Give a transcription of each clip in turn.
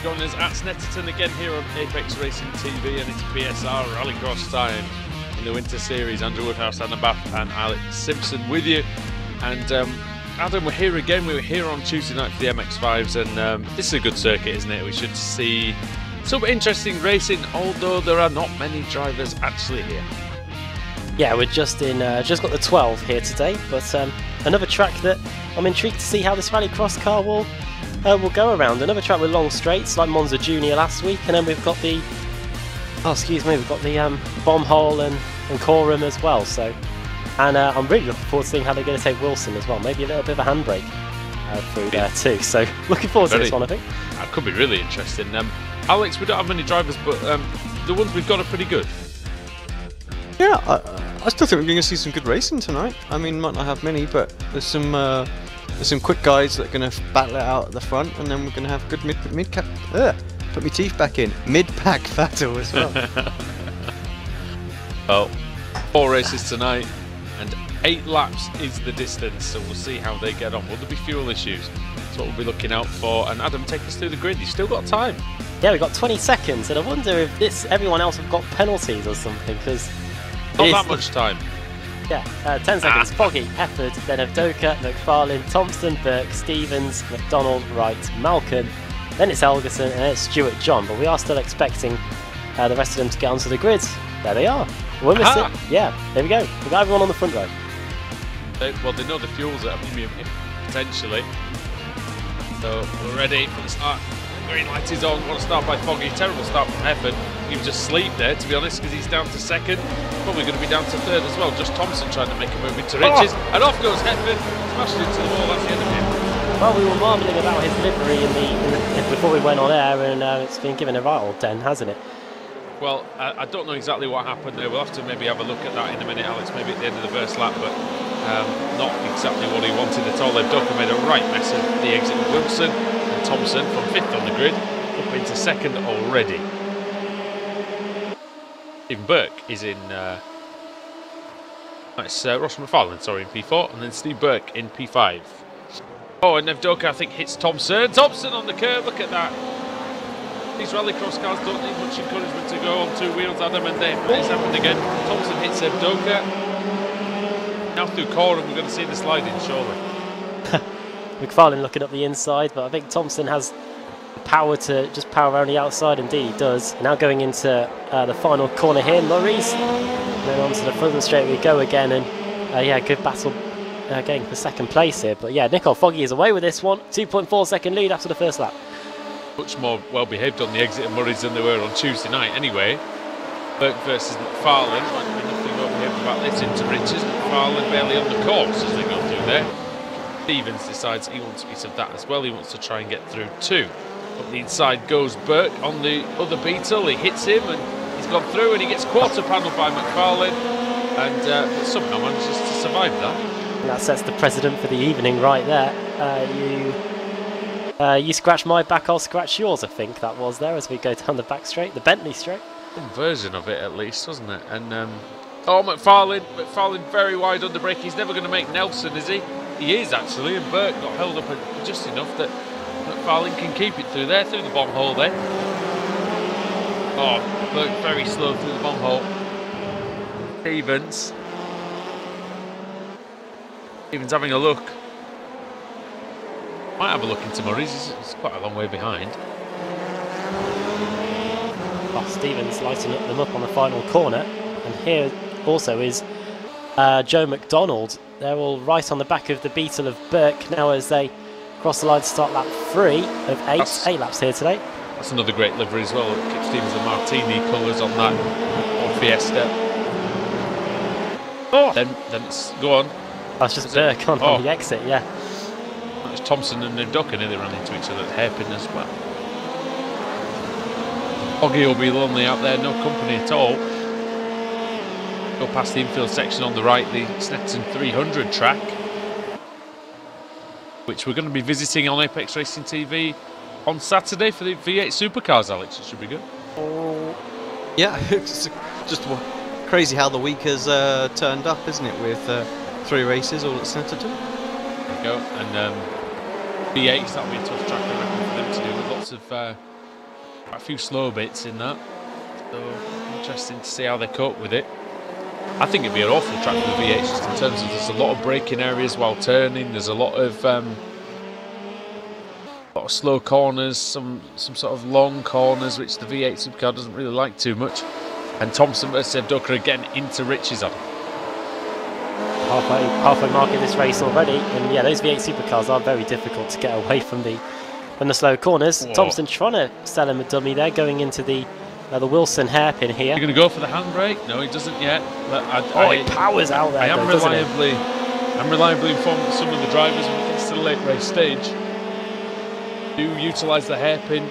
joining us at Snetterton again here on Apex Racing TV, and it's BSR Rallycross time in the Winter Series. Andrew Woodhouse, Adam Bath and Alex Simpson with you. And Adam, we're here again. We were here on Tuesday night for the MX-5s, and this is a good circuit, isn't it? We should see some interesting racing, although there are not many drivers actually here. Yeah, we're just got the 12 here today, but another track that I'm intrigued to see how this Rallycross car will go around. Another track with long straights like Monza Junior last week, and then we've got the bomb hole and Corum as well. So, and I'm really looking forward to seeing how they're going to take Wilson as well. Maybe a little bit of a handbrake through there too. So looking forward to this one, I think. That could be really interesting. Alex, we don't have many drivers, but the ones we've got are pretty good. Yeah, I still think we're going to see some good racing tonight. I mean, might not have many, but there's some quick guys that are going to battle it out at the front, and then we're going to have good mid-pack. Put my teeth back in. Mid-pack battle as well. Well, 4 races tonight, and 8 laps is the distance, so we'll see how they get on. Will there be fuel issues? That's what we'll be looking out for. And Adam, take us through the grid. You've still got time. Yeah, we've got 20 seconds, and I wonder if everyone else have got penalties or something, because not that much time. Yeah, 10 seconds. Foggy, Hefford, then Avdoka, McFarlane, Thompson, Burke, Stevens, McDonald, Wright, Malcolm. Then it's Elgerson and it's Stuart John. But we are still expecting the rest of them to get onto the grid. There they are. We'll miss it. Yeah, there we go. We've got everyone on the front row. Well, they know the fuel's at a premium, potentially. So we're ready for the start. Green light is on. Want to start by Foggy. Terrible start from Hefford. He was just asleep there, to be honest, because he's down to second. Probably going to be down to third as well. Just Thompson trying to make a move into riches. And off goes Hefford. Smashed into the wall. That's the end of him. Well, we were marvelling about his livery before we went on air, and it's been given a right old den, hasn't it? Well, I don't know exactly what happened there. We'll have to maybe have a look at that in a minute, Alex, maybe at the end of the first lap, but not exactly what he wanted at all. Avdoka made a right mess of the exit of Wilson, and Thompson from 5th on the grid up into 2nd already. Stephen Burke is in that's Ross McFarlane, sorry, in P4, and then Steve Burke in P5. Oh, and Avdoka, I think, hits Thompson. Thompson on the curve, look at that. These rallycross cars don't need much encouragement to go on 2 wheels, Adam, and it's happened again. Thompson hits Avdoka. Now through Corum, we're going to see the sliding, surely. McFarlane looking up the inside, but I think Thompson has the power to just power around the outside. Indeed, he does. Now going into the final corner here, Murray's. And then onto the front of the straight we go again, and yeah, good battle getting for 2nd place here. But yeah, Nicole Foggy is away with this one. 2.4 second lead after the first lap. Much more well behaved on the exit of Murray's than they were on Tuesday night anyway. Burke versus McFarlane. Might be nothing well behaved about this into Richards. McFarlane barely on the course as they go through there. Stevens decides he wants a piece of that as well. He wants to try and get through too. Up the inside goes Burke on the other Beetle. He hits him and he's gone through, and he gets quarter panelled by McFarlane, and but somehow manages to survive that. And that sets the precedent for the evening right there. You scratch my back, I'll scratch yours, I think that was there as we go down the back straight, the Bentley straight. Some version of it at least, wasn't it? And oh, McFarlane very wide under brake. He's never going to make Nelson, is he? He is actually, and Burke got held up just enough that McFarlane can keep it through there, through the bomb hole there. Oh, Burke very slow through the bomb hole. Stevens having a look. Might have a look into Murray's. He's quite a long way behind. Oh, Stevens lighting them up on the final corner, and here also is Joe McDonald. They're all right on the back of the Beetle of Burke now as they cross the line to start lap 3 of 8 laps here today. That's another great livery as well. Kip Stevens and Martini colours on that, on Fiesta. Oh, then it's go on. That's just Burke on the exit, yeah. That's Thompson and Avdoka nearly ran into each other at hairpin as well. Foggy will be lonely out there, no company at all. Go past the infield section on the right, the Snetterton 300 track, which we're going to be visiting on Apex Racing TV on Saturday for the V8 Supercars, Alex. It should be good. Yeah, it's just crazy how the week has turned up, isn't it, with 3 races all at Snetterton. There we go, and V8s, that'll be a tough track, I reckon, for them to do, with lots of a few slow bits in that. So interesting to see how they cope with it. I think it'd be an awful track for the V8 just in terms of there's a lot of braking areas while turning. There's a lot of slow corners, some sort of long corners, which the V8 supercar doesn't really like too much. And Thompson versus Evdoka again into Rich's on. Halfway mark in this race already, and yeah, those V8 supercars are very difficult to get away from the slow corners. Whoa. Thompson trying to sell him a dummy there, going into the Wilson hairpin here. You're going to go for the handbrake? No, he doesn't yet. He powers out there. I'm reliably informed that some of the drivers, when it gets to the late race stage, do utilise the hairpin.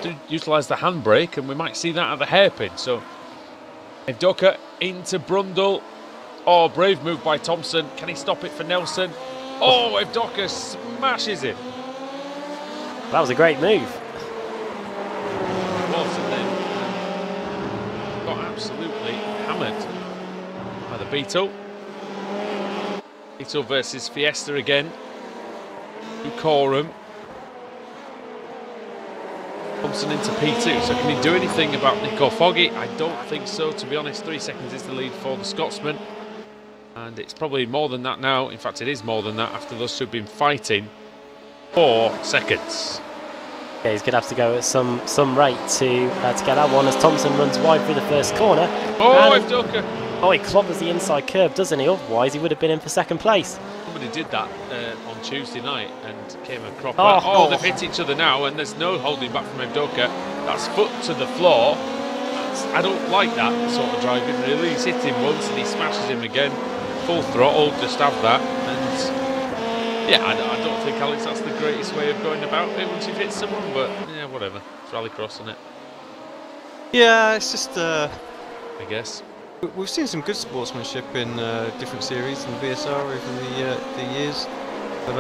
Do utilise the handbrake, and we might see that at the hairpin. So, Evdoka into Brundle. Oh, brave move by Thompson. Can he stop it for Nelson? Oh, Evdoka smashes it. That was a great move. And then got absolutely hammered by the Beetle. Beetle versus Fiesta again. Corum. Thompson into P2. So can he do anything about Nico Foggy? I don't think so, to be honest. 3 seconds is the lead for the Scotsman. And it's probably more than that now. In fact, it is more than that after those two have been fighting 4 seconds. Yeah, he's going to have to go at some rate to get that one as Thompson runs wide through the first corner. Oh, Evdoka! Oh, he clobbers the inside curve, doesn't he? Otherwise, he would have been in for second place. Somebody did that on Tuesday night and came a crop. Oh, they've hit each other now, and there's no holding back from Evdoka. That's foot to the floor. I don't like that sort of driving, really. He's hit him once and he smashes him again. Full throttle, just have that. And yeah, I don't think, Alex, that's the greatest way of going about it once you've hit someone, but yeah, whatever. It's rallycross, isn't it? Yeah, it's just I guess. We've seen some good sportsmanship in different series in BSR over the years. But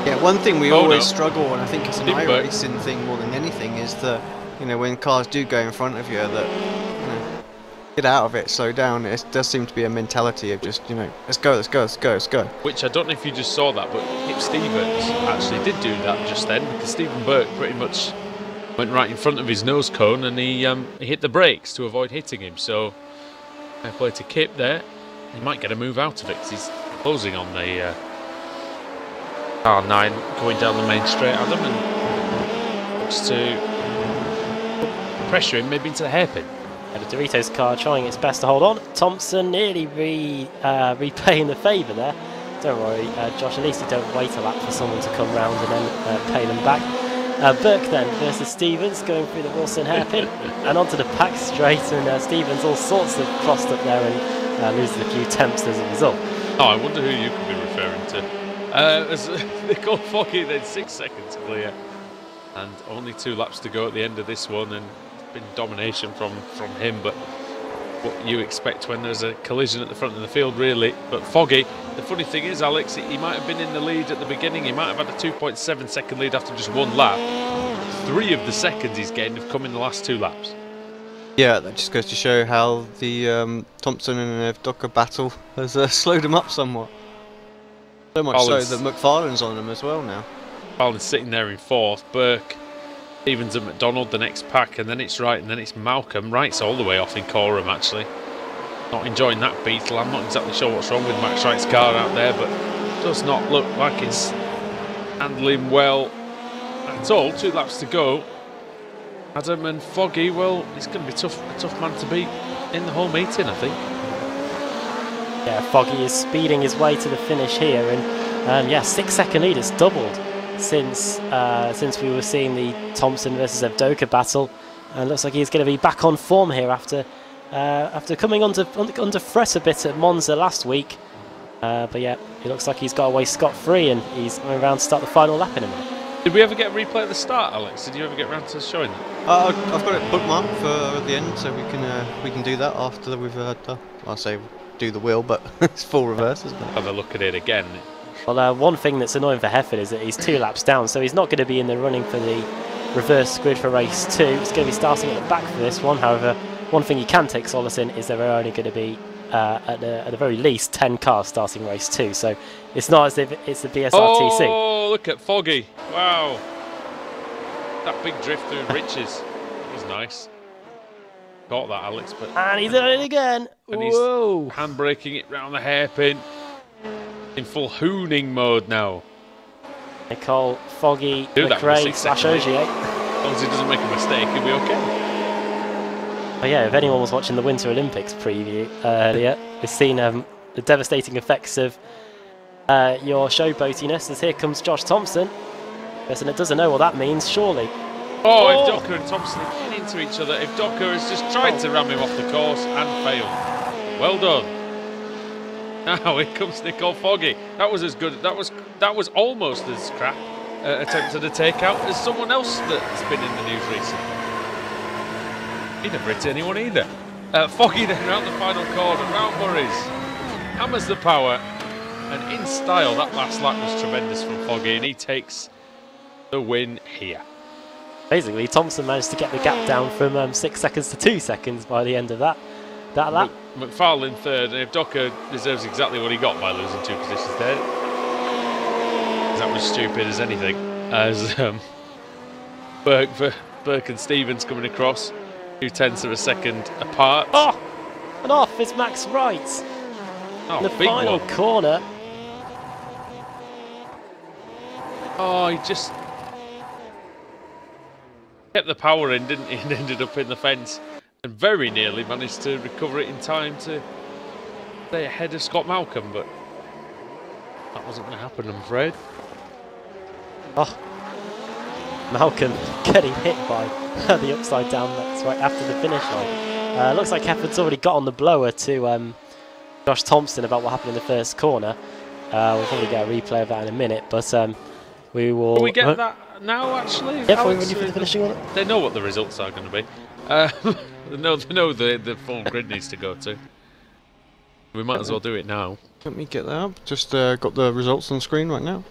yeah, one thing we always struggle, and I think it's an iRacing thing more than anything, is that, you know, when cars do go in front of you, that, you know, get out of it, slow down. It does seem to be a mentality of just, you know, let's go. Which I don't know if you just saw that, but Kip Stevens actually did do that just then, because Stephen Burke pretty much went right in front of his nose cone and he hit the brakes to avoid hitting him. So fair play to Kip there. He might get a move out of it because he's closing on the R9 going down the main straight at them, and looks to pressure him maybe into the hairpin. And the Doritos car trying its best to hold on. Thompson nearly repaying the favour there. Don't worry, Josh, at least you don't wait a lap for someone to come round and then pay them back. Burke then versus Stevens, going through the Wilson hairpin and onto the back straight, and Stevens all sorts of crossed up there and loses a few temps as a result. Oh, I wonder who you could be referring to. As they call Foggy, then 6 seconds clear, and only 2 laps to go at the end of this one, and it's been domination from him, but what you expect when there's a collision at the front of the field, really. But Foggy, the funny thing is, Alex, he might have been in the lead at the beginning. He might have had a 2.7 second lead after just 1 lap. 3 of the seconds he's gained have come in the last 2 laps. Yeah, that just goes to show how the Thompson and Evdoka battle has slowed him up somewhat. So much so that McFarlane's on him as well now. McFarlane's sitting there in 4th. Burke, Stevens and McDonald the next pack, and then it's Wright, and then it's Malcolm. Wright's all the way off in Coram, actually. Not enjoying that Beetle. I'm not exactly sure what's wrong with Max Wright's car out there, but it does not look like it's handling well at all. 2 laps to go. Adam and Foggy, well, it's going to be a tough man to beat in the whole meeting, I think. Yeah, Foggy is speeding his way to the finish here, and yeah, 6 second lead. It's doubled since we were seeing the Thompson versus Evdoka battle, and looks like he's going to be back on form here after coming under threat a bit at Monza last week. But yeah, it looks like he's got away scot-free, and he's going around to start the final lap in a minute. Did we ever get a replay at the start, Alex? Did you ever get around to showing that? I've got it bookmarked for the end, so we can do that after we've I'll say do the wheel, but it's full reverse, isn't it? Have a look at it again. Well, one thing that's annoying for Hefford is that he's 2 laps down, so he's not going to be in the running for the reverse grid for race 2. It's going to be starting at the back for this one. However, one thing you can take solace in is there are only going to be at the very least 10 cars starting race 2, so it's not as if it's the BSR TC. Oh, look at Foggy! Wow. that big drift through Riches. That was nice. Got that, Alex, but And he's done it again. and Whoa! he's handbraking it round the hairpin. In full hooning mode now. Nicole, Foggy, Do that with a McRae, 6 slash second Ogier. As long as he doesn't make a mistake, he'll be okay. Oh yeah, if anyone was watching the Winter Olympics preview earlier, we've seen the devastating effects of your showboatiness, as here comes Josh Thompson. Person that doesn't know what that means, surely. Oh, if Docker and Thompson are getting into each other, if Docker has just tried to ram him off the course and failed. Well done. Now here comes Nicole Foggy. That was as good. That was almost as crap attempted a takeout as someone else that's been in the news recently. He never hit anyone either. Foggy then around the final corner, round Murray's. Hammers the power, and in style, that last lap was tremendous from Foggy, and he takes the win here. Basically, Thompson managed to get the gap down from 6 seconds to 2 seconds by the end of that lap. McFarlane third, and if Docker deserves exactly what he got by losing 2 positions there, that was stupid as anything. As Burke and Stevens coming across, 0.2 of a second apart. Oh, and off is Max Wright. Oh, In the big final one. corner. Oh, he just kept the power in, didn't he? And ended up in the fence, and very nearly managed to recover it in time to stay ahead of Scott Malcolm, but that wasn't going to happen, I'm afraid. Oh, Malcolm getting hit by the upside down nets right after the finish line. Looks like Hefford's already got on the blower to Josh Thompson about what happened in the first corner. We'll probably get a replay of that in a minute, but we will. Can we get that now, actually? Yeah, before we Alex, ready for the finishing one. they know what the results are going to be. They know the full grid needs to go to. We might as well do it now. Let me get that up. Just got the results on the screen right now.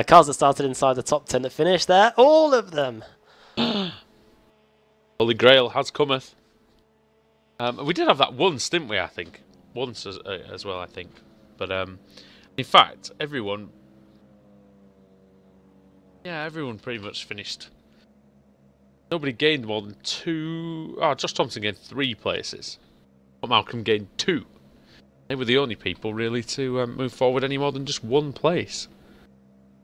Cars that started inside the top 10 that finished there, all of them. Holy Grail has cometh. We did have that once, didn't we? I think once as well. I think, but in fact, everyone pretty much finished. Nobody gained more than 2. Oh, Josh Thompson gained 3 places. But Malcolm gained 2. They were the only people really to move forward any more than just 1 place.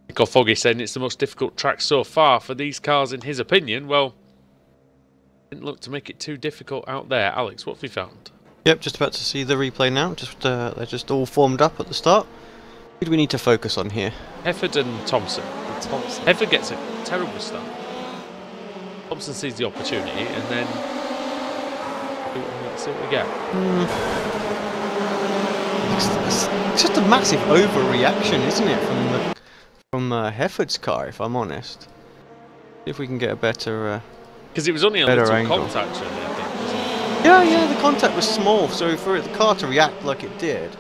Nicole Foggy saying it's the most difficult track so far for these cars, in his opinion. Well, didn't look to make it too difficult out there. Alex, what have we found? Yep, just about to see the replay now. They're just all formed up at the start. Who do we need to focus on here? Hefford and Thompson. Hefford gets a terrible start. Thompson sees the opportunity, and then let's see what we get. It's just a massive overreaction, isn't it, from Hefford's car? If I'm honest, see if we can get a better. Because it was only a better little angle. contact, really, I think, wasn't it? Yeah, the contact was small, so for the car to react like it did,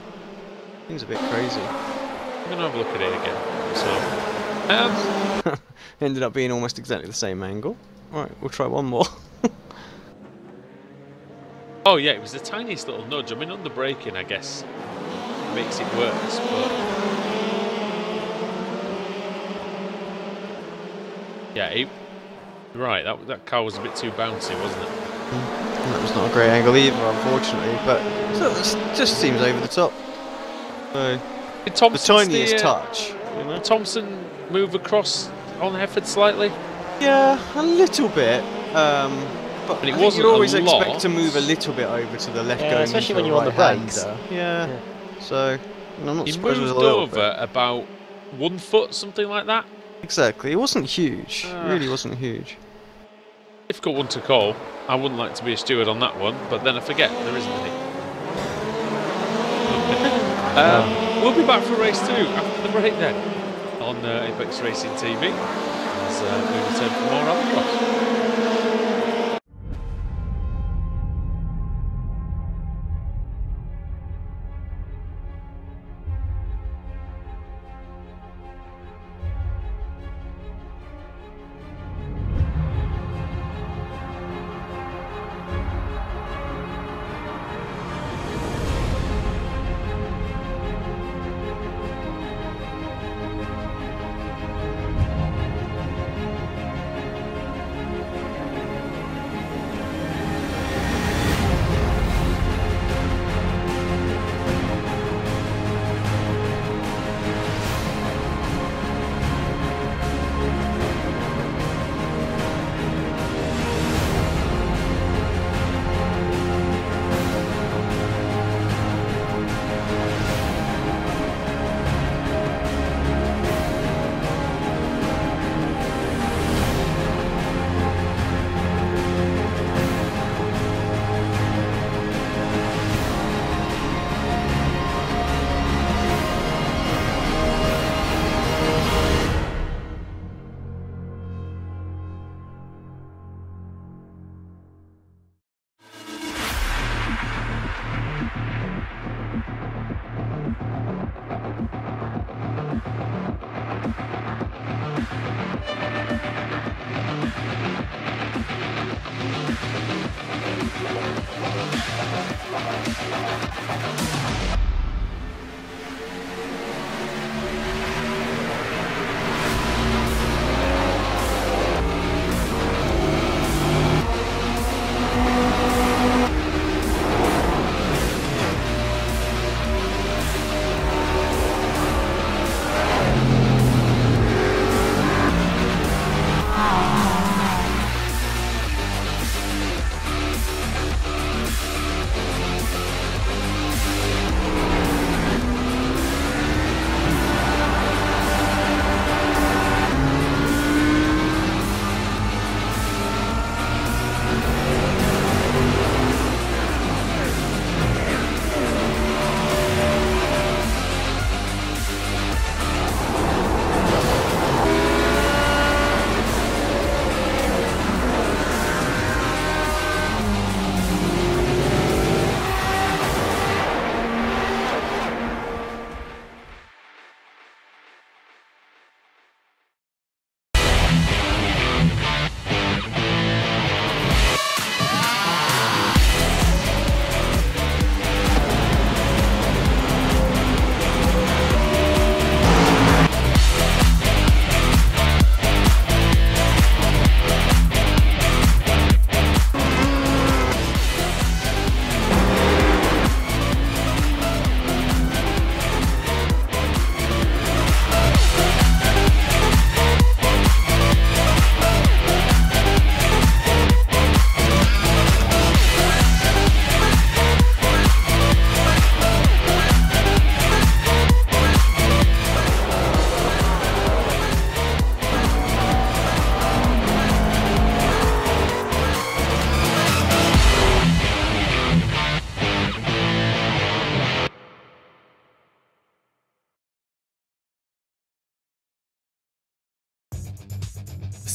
seems a bit crazy. I'm going to have a look at it again. So, ended up being almost exactly the same angle. Alright, we'll try one more. oh yeah, it was the tiniest little nudge. I mean, under braking, I guess, makes it worse, but yeah, right. That car was a bit too bouncy, wasn't it? That was not a great angle either, unfortunately, but it just seems over the top. So, Did the Thompson tiniest touch. You know? Thompson move across on Hefford slightly? Yeah, a little bit. But it I think wasn't you'd always a lot. expect to move a little bit over to the left, Yeah, going especially into when you're on the right-hander. brakes. Yeah. So I'm not He surprised it was moved a little over bit. about 1 foot, something like that. Exactly. It wasn't huge. It really wasn't huge. Difficult one to call. I wouldn't like to be a steward on that one, but then I forget there isn't any. We'll be back for race 2 after the break then on Apex Racing TV as we return for more Rallycross.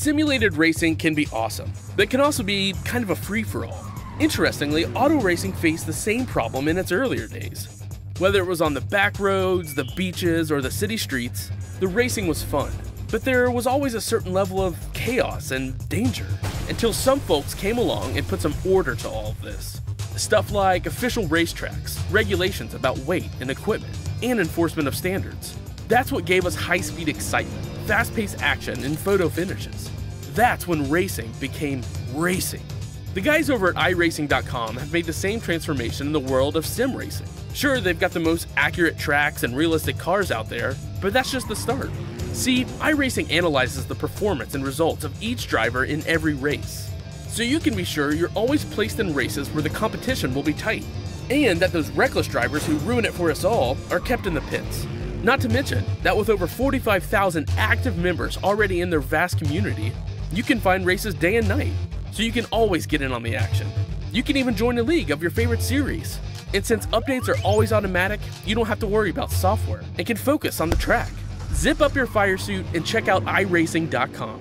Simulated racing can be awesome, but it can also be kind of a free-for-all. Interestingly, auto racing faced the same problem in its earlier days. Whether it was on the back roads, the beaches, or the city streets, the racing was fun. But there was always a certain level of chaos and danger, until some folks came along and put some order to all of this. Stuff like official racetracks, regulations about weight and equipment, and enforcement of standards. That's what gave us high-speed excitement, fast-paced action, and photo finishes. That's when racing became racing. The guys over at iRacing.com have made the same transformation in the world of sim racing. Sure, they've got the most accurate tracks and realistic cars out there, but that's just the start. See, iRacing analyzes the performance and results of each driver in every race, so you can be sure you're always placed in races where the competition will be tight, and that those reckless drivers who ruin it for us all are kept in the pits. Not to mention that with over 45,000 active members already in their vast community, you can find races day and night, so you can always get in on the action. You can even join a league of your favorite series. And since updates are always automatic, you don't have to worry about software and can focus on the track. Zip up your fire suit and check out iRacing.com.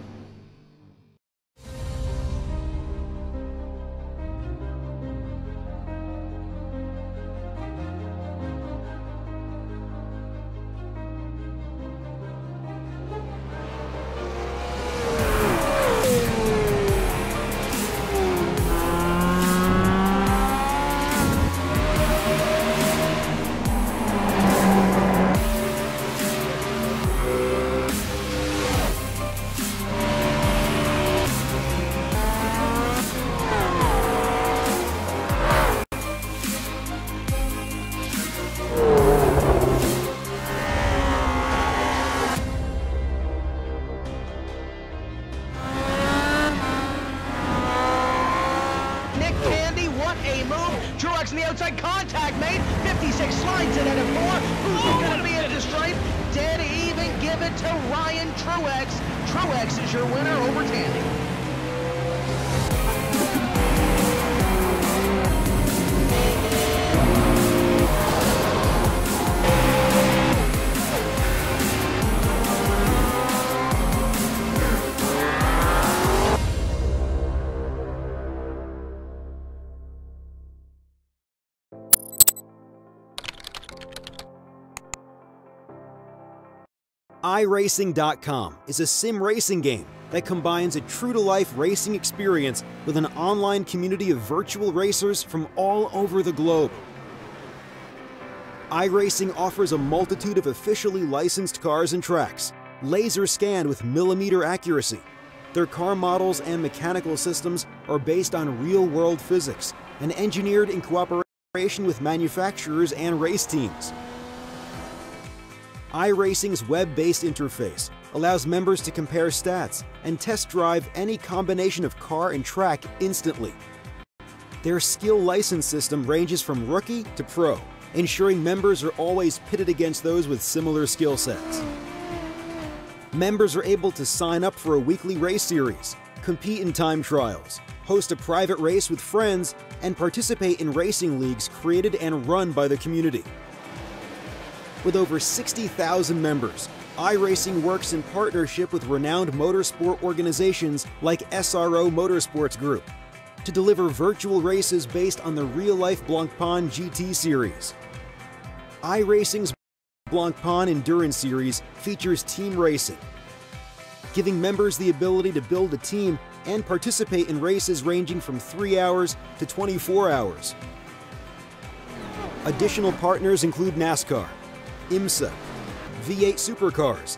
in the outside, contact made, 56 slides it at a 4, who's gonna be at the stripe? Dead even, give it to Ryan Truex. Truex is your winner over Tandy. iRacing.com is a sim racing game that combines a true-to-life racing experience with an online community of virtual racers from all over the globe. iRacing offers a multitude of officially licensed cars and tracks, laser scanned with millimeter accuracy. Their car models and mechanical systems are based on real-world physics and engineered in cooperation with manufacturers and race teams. iRacing's web-based interface allows members to compare stats and test drive any combination of car and track instantly. Their skill license system ranges from rookie to pro, ensuring members are always pitted against those with similar skill sets. Members are able to sign up for a weekly race series, compete in time trials, host a private race with friends, and participate in racing leagues created and run by the community. With over 60,000 members, iRacing works in partnership with renowned motorsport organizations like SRO Motorsports Group to deliver virtual races based on the real-life Blancpain GT series. iRacing's Blancpain Endurance Series features team racing, giving members the ability to build a team and participate in races ranging from 3 hours to 24 hours. Additional partners include NASCAR, IMSA, V8 Supercars,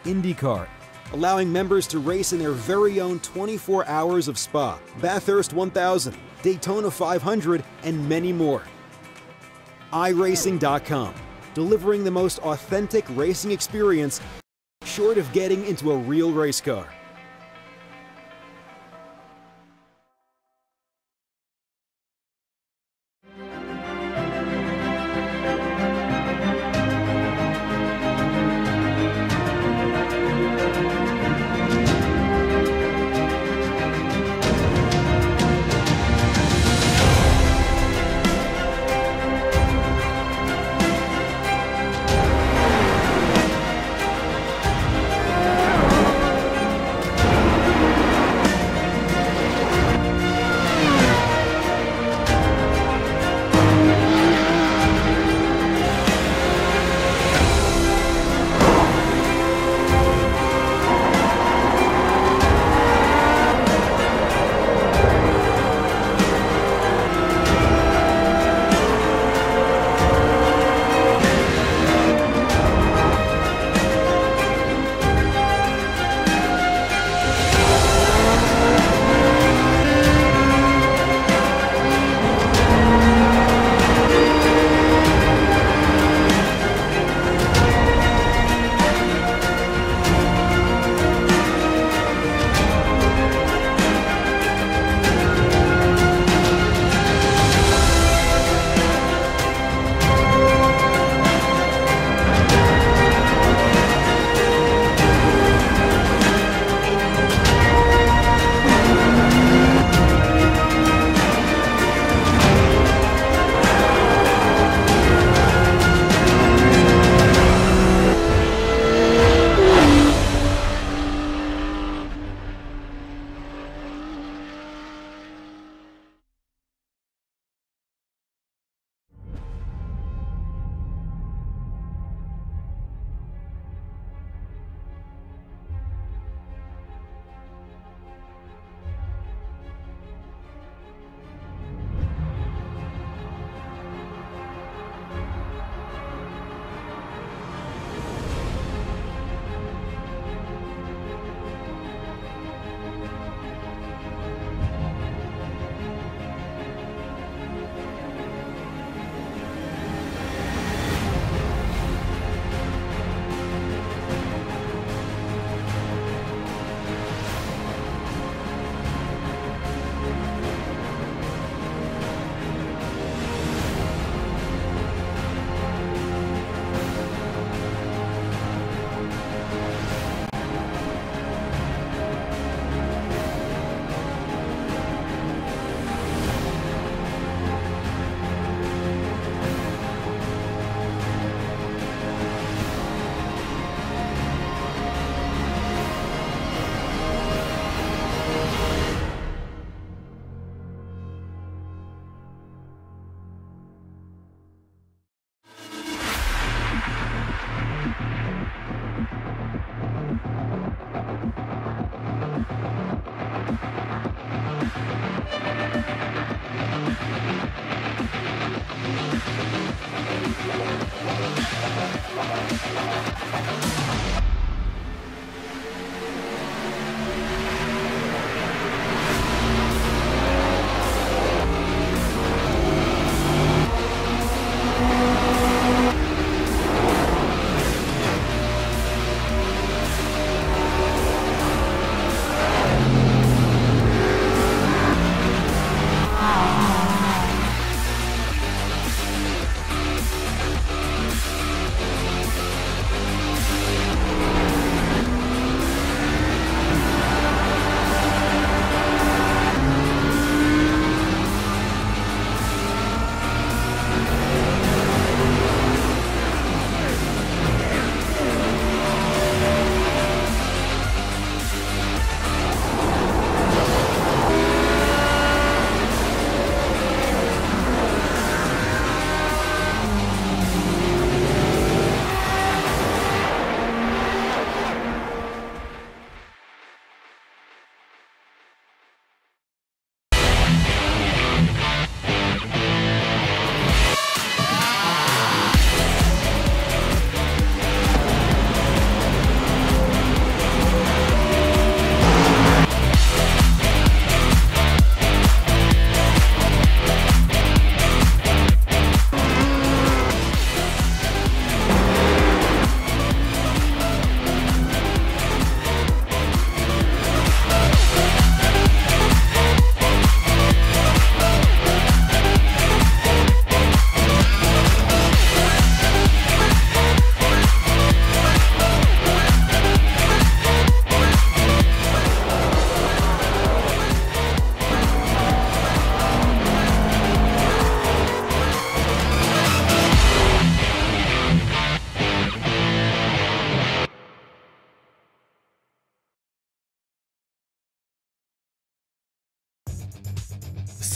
IndyCar, allowing members to race in their very own 24 hours of Spa, Bathurst 1000, Daytona 500, and many more. iRacing.com, delivering the most authentic racing experience short of getting into a real race car.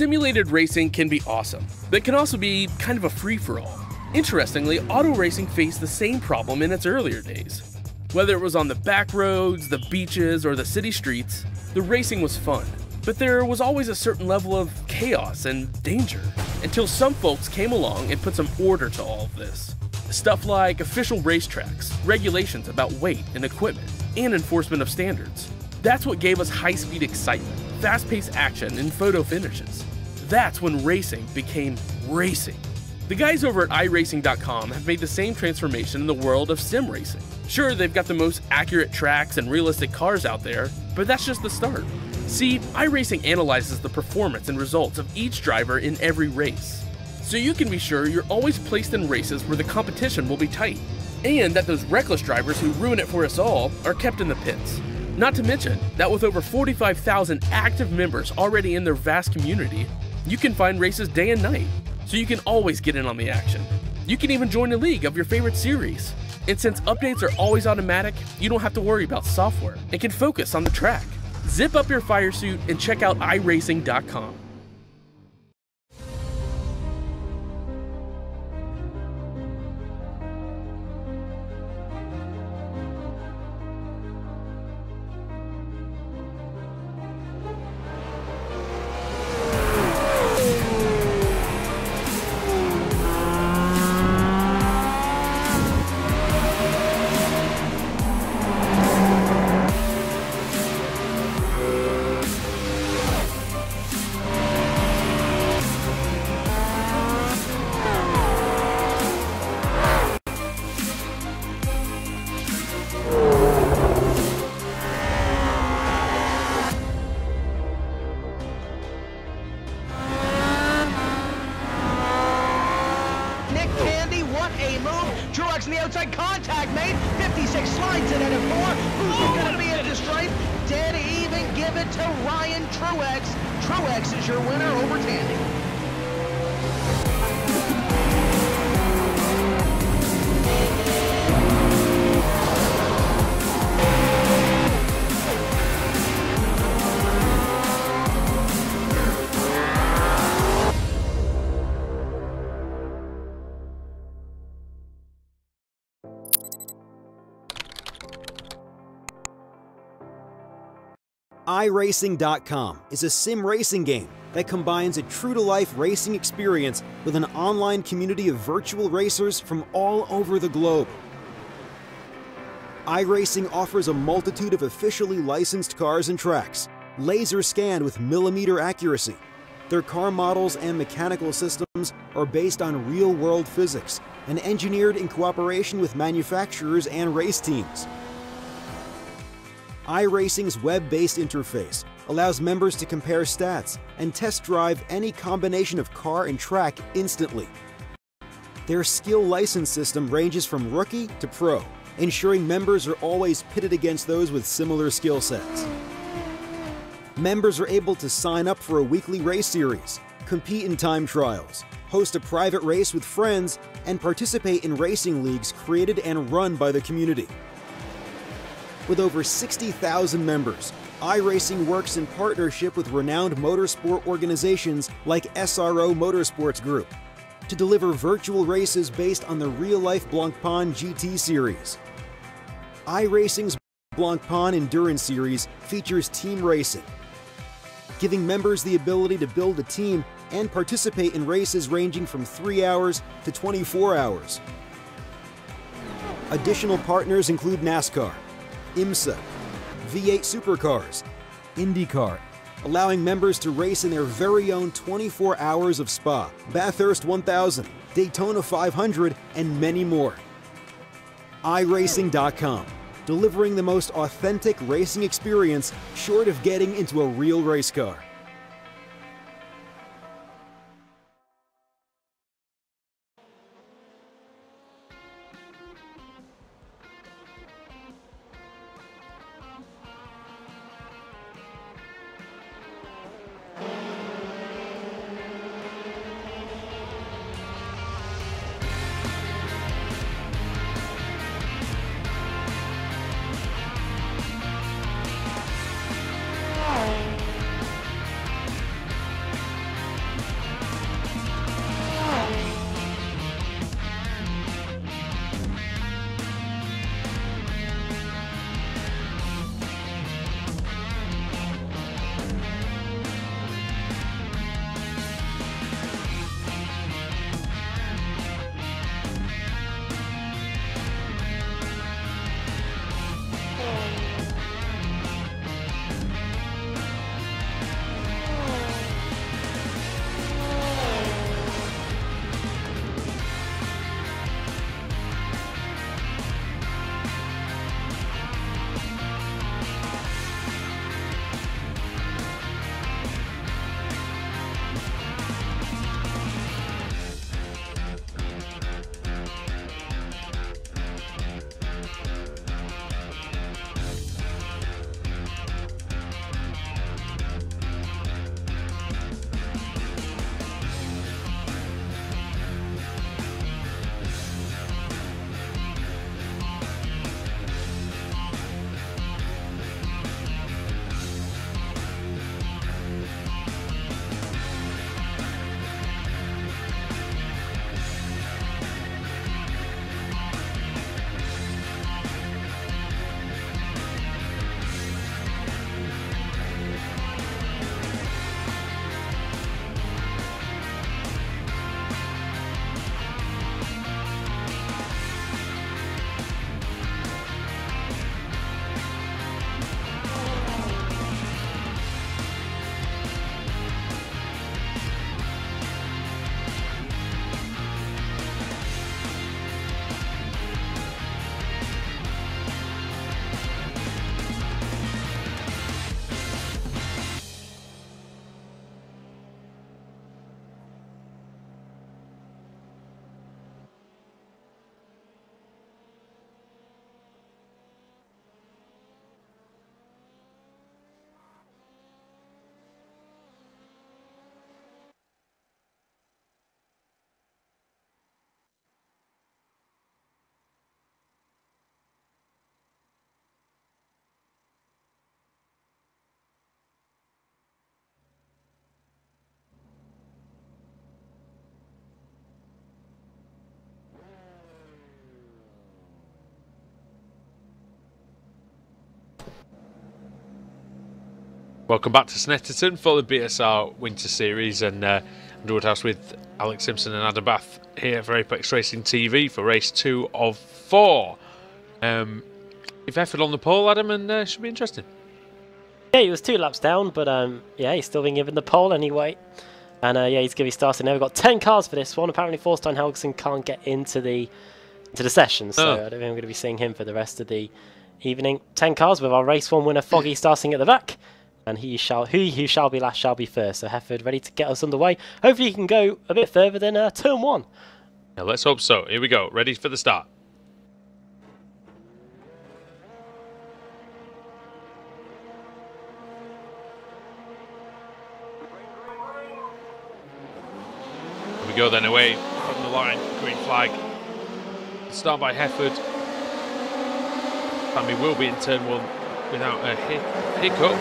Simulated racing can be awesome, but it can also be kind of a free-for-all. Interestingly, auto racing faced the same problem in its earlier days. Whether it was on the back roads, the beaches, or the city streets, the racing was fun. But there was always a certain level of chaos and danger, until some folks came along and put some order to all of this. Stuff like official racetracks, regulations about weight and equipment, and enforcement of standards. That's what gave us high-speed excitement, fast-paced action, and photo finishes. That's when racing became racing. The guys over at iRacing.com have made the same transformation in the world of sim racing. Sure, they've got the most accurate tracks and realistic cars out there, but that's just the start. See, iRacing analyzes the performance and results of each driver in every race, so you can be sure you're always placed in races where the competition will be tight, and that those reckless drivers who ruin it for us all are kept in the pits. Not to mention that with over 45,000 active members already in their vast community, you can find races day and night, so you can always get in on the action. You can even join a league of your favorite series. And since updates are always automatic, you don't have to worry about software and can focus on the track. Zip up your fire suit and check out iRacing.com. The outside contact made. 56 slides it at a 4. Who's going to be at the stripe? Dead even. Give it to Ryan Truex. Truex is your winner over Tandy. iRacing.com is a sim racing game that combines a true-to-life racing experience with an online community of virtual racers from all over the globe. iRacing offers a multitude of officially licensed cars and tracks, laser scanned with millimeter accuracy. Their car models and mechanical systems are based on real-world physics and engineered in cooperation with manufacturers and race teams. iRacing's web-based interface allows members to compare stats and test drive any combination of car and track instantly. Their skill license system ranges from rookie to pro, ensuring members are always pitted against those with similar skill sets. Members are able to sign up for a weekly race series, compete in time trials, host a private race with friends, and participate in racing leagues created and run by the community. With over 60,000 members, iRacing works in partnership with renowned motorsport organizations like SRO Motorsports Group to deliver virtual races based on the real-life Blancpain GT series. iRacing's Blancpain Endurance Series features team racing, giving members the ability to build a team and participate in races ranging from 3 hours to 24 hours. Additional partners include NASCAR, IMSA, V8 Supercars, IndyCar, allowing members to race in their very own 24 hours of Spa, Bathurst 1000, Daytona 500, and many more. iRacing.com, delivering the most authentic racing experience short of getting into a real race car. Welcome back to Snetterton for the BSR Winter Series, and Underwood House with Alex Simpson and Adam Bath here for Apex Racing TV for race 2 of 4. If effort on the pole, Adam, and should be interesting. Yeah, he was 2 laps down, but yeah, he's still been given the pole anyway. And yeah, he's going to be starting now. We've got 10 cars for this one. Apparently, Forstein Helgeson can't get into the session, so I don't think I'm going to be seeing him for the rest of the evening. 10 cars with our race 1 winner Foggy starting at the back. And he who shall be last shall be first. So Hefford ready to get us underway. Hopefully he can go a bit further than turn 1. Yeah, let's hope so. Here we go. Ready for the start. Here we go then, away from the line. Green flag. Start by Hefford. And we will be in turn 1 without a hiccup.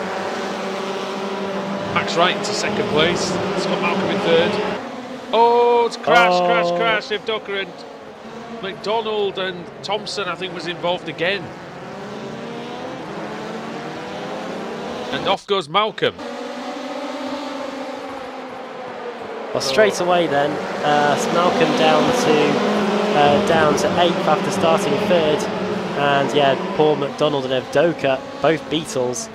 Max Wright into second place. Scott Malcolm in third. Oh, it's crash. If Docker and McDonald and Thompson, I think, was involved again. And off goes Malcolm. Well, straight away then, Malcolm down to 8th after starting 3rd. And yeah, Paul McDonald and Evdoka, both Beetles.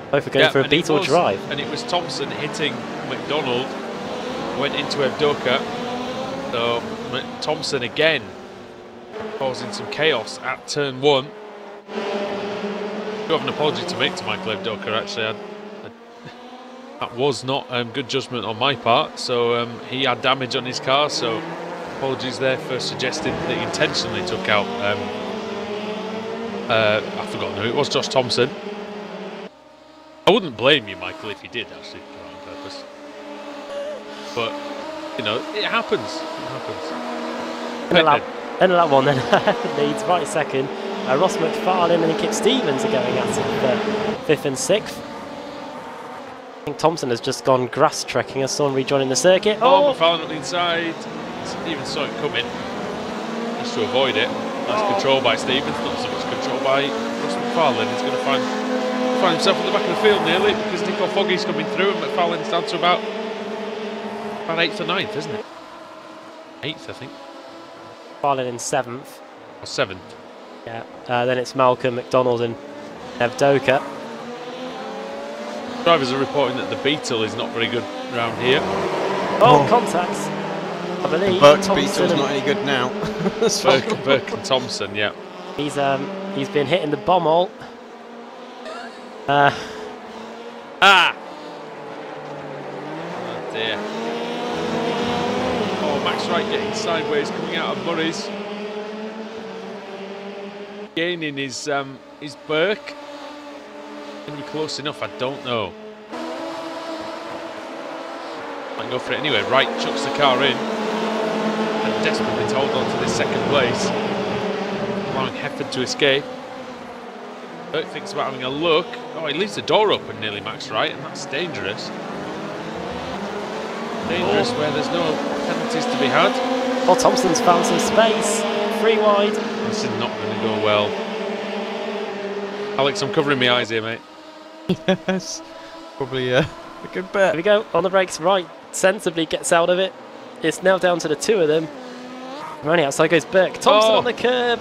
Both are going for a Beetle drive. And it was Thompson hitting McDonald, went into Evdoka. So Thompson again causing some chaos at turn 1. I do have an apology to make to Michael Evdoka, actually. That was not good judgment on my part. So he had damage on his car, so apologies there for suggesting that he intentionally took out, I've forgotten who it was, Josh Thompson. I wouldn't blame you, Michael, if you did actually do it on purpose. But, you know, it happens. It happens. In lap 1 then, leads right second. Ross McFarlane and Kip Stevens are going at it for 5th and 6th. I think Thompson has just gone grass trekking as someone rejoining the circuit. Oh, McFarlane up the inside. Stevens saw it coming. Just to avoid it. Nice control by Stevens, not so much control by Ross McFarlane. He's going to find himself at the back of the field nearly, because Nico Foggy's coming through and McFarlane's down to about 8th or 9th, isn't it? 8th, I think. McFarlane in 7th. Or 7th. Yeah. Then it's Malcolm, McDonald and Evdoka. Drivers are reporting that the Beetle is not very good around here. Contacts. I believe Burke's Beetle's not any good now. Burke and Thompson, yeah. He's been hitting the bomb hole. Oh dear. Oh, Max Wright getting sideways, coming out of Murray's. Gaining his Burke. Can be close enough, I don't know. Might go for it anyway. Wright chucks the car in and desperately to hold on to this second place, allowing Hefford to escape. Burke thinks about having a look. Oh, he leaves the door open nearly, Max Wright, and that's dangerous. Dangerous where there's no penalties to be had. Well, Thompson's found some space. 3 wide. This is not going to go well. Alex, I'm covering my eyes here, mate. Yes, probably a good bet. Here we go, on the brakes, Wright sensibly gets out of it. It's now down to the 2 of them. Running outside goes Burke. Thompson on the curb.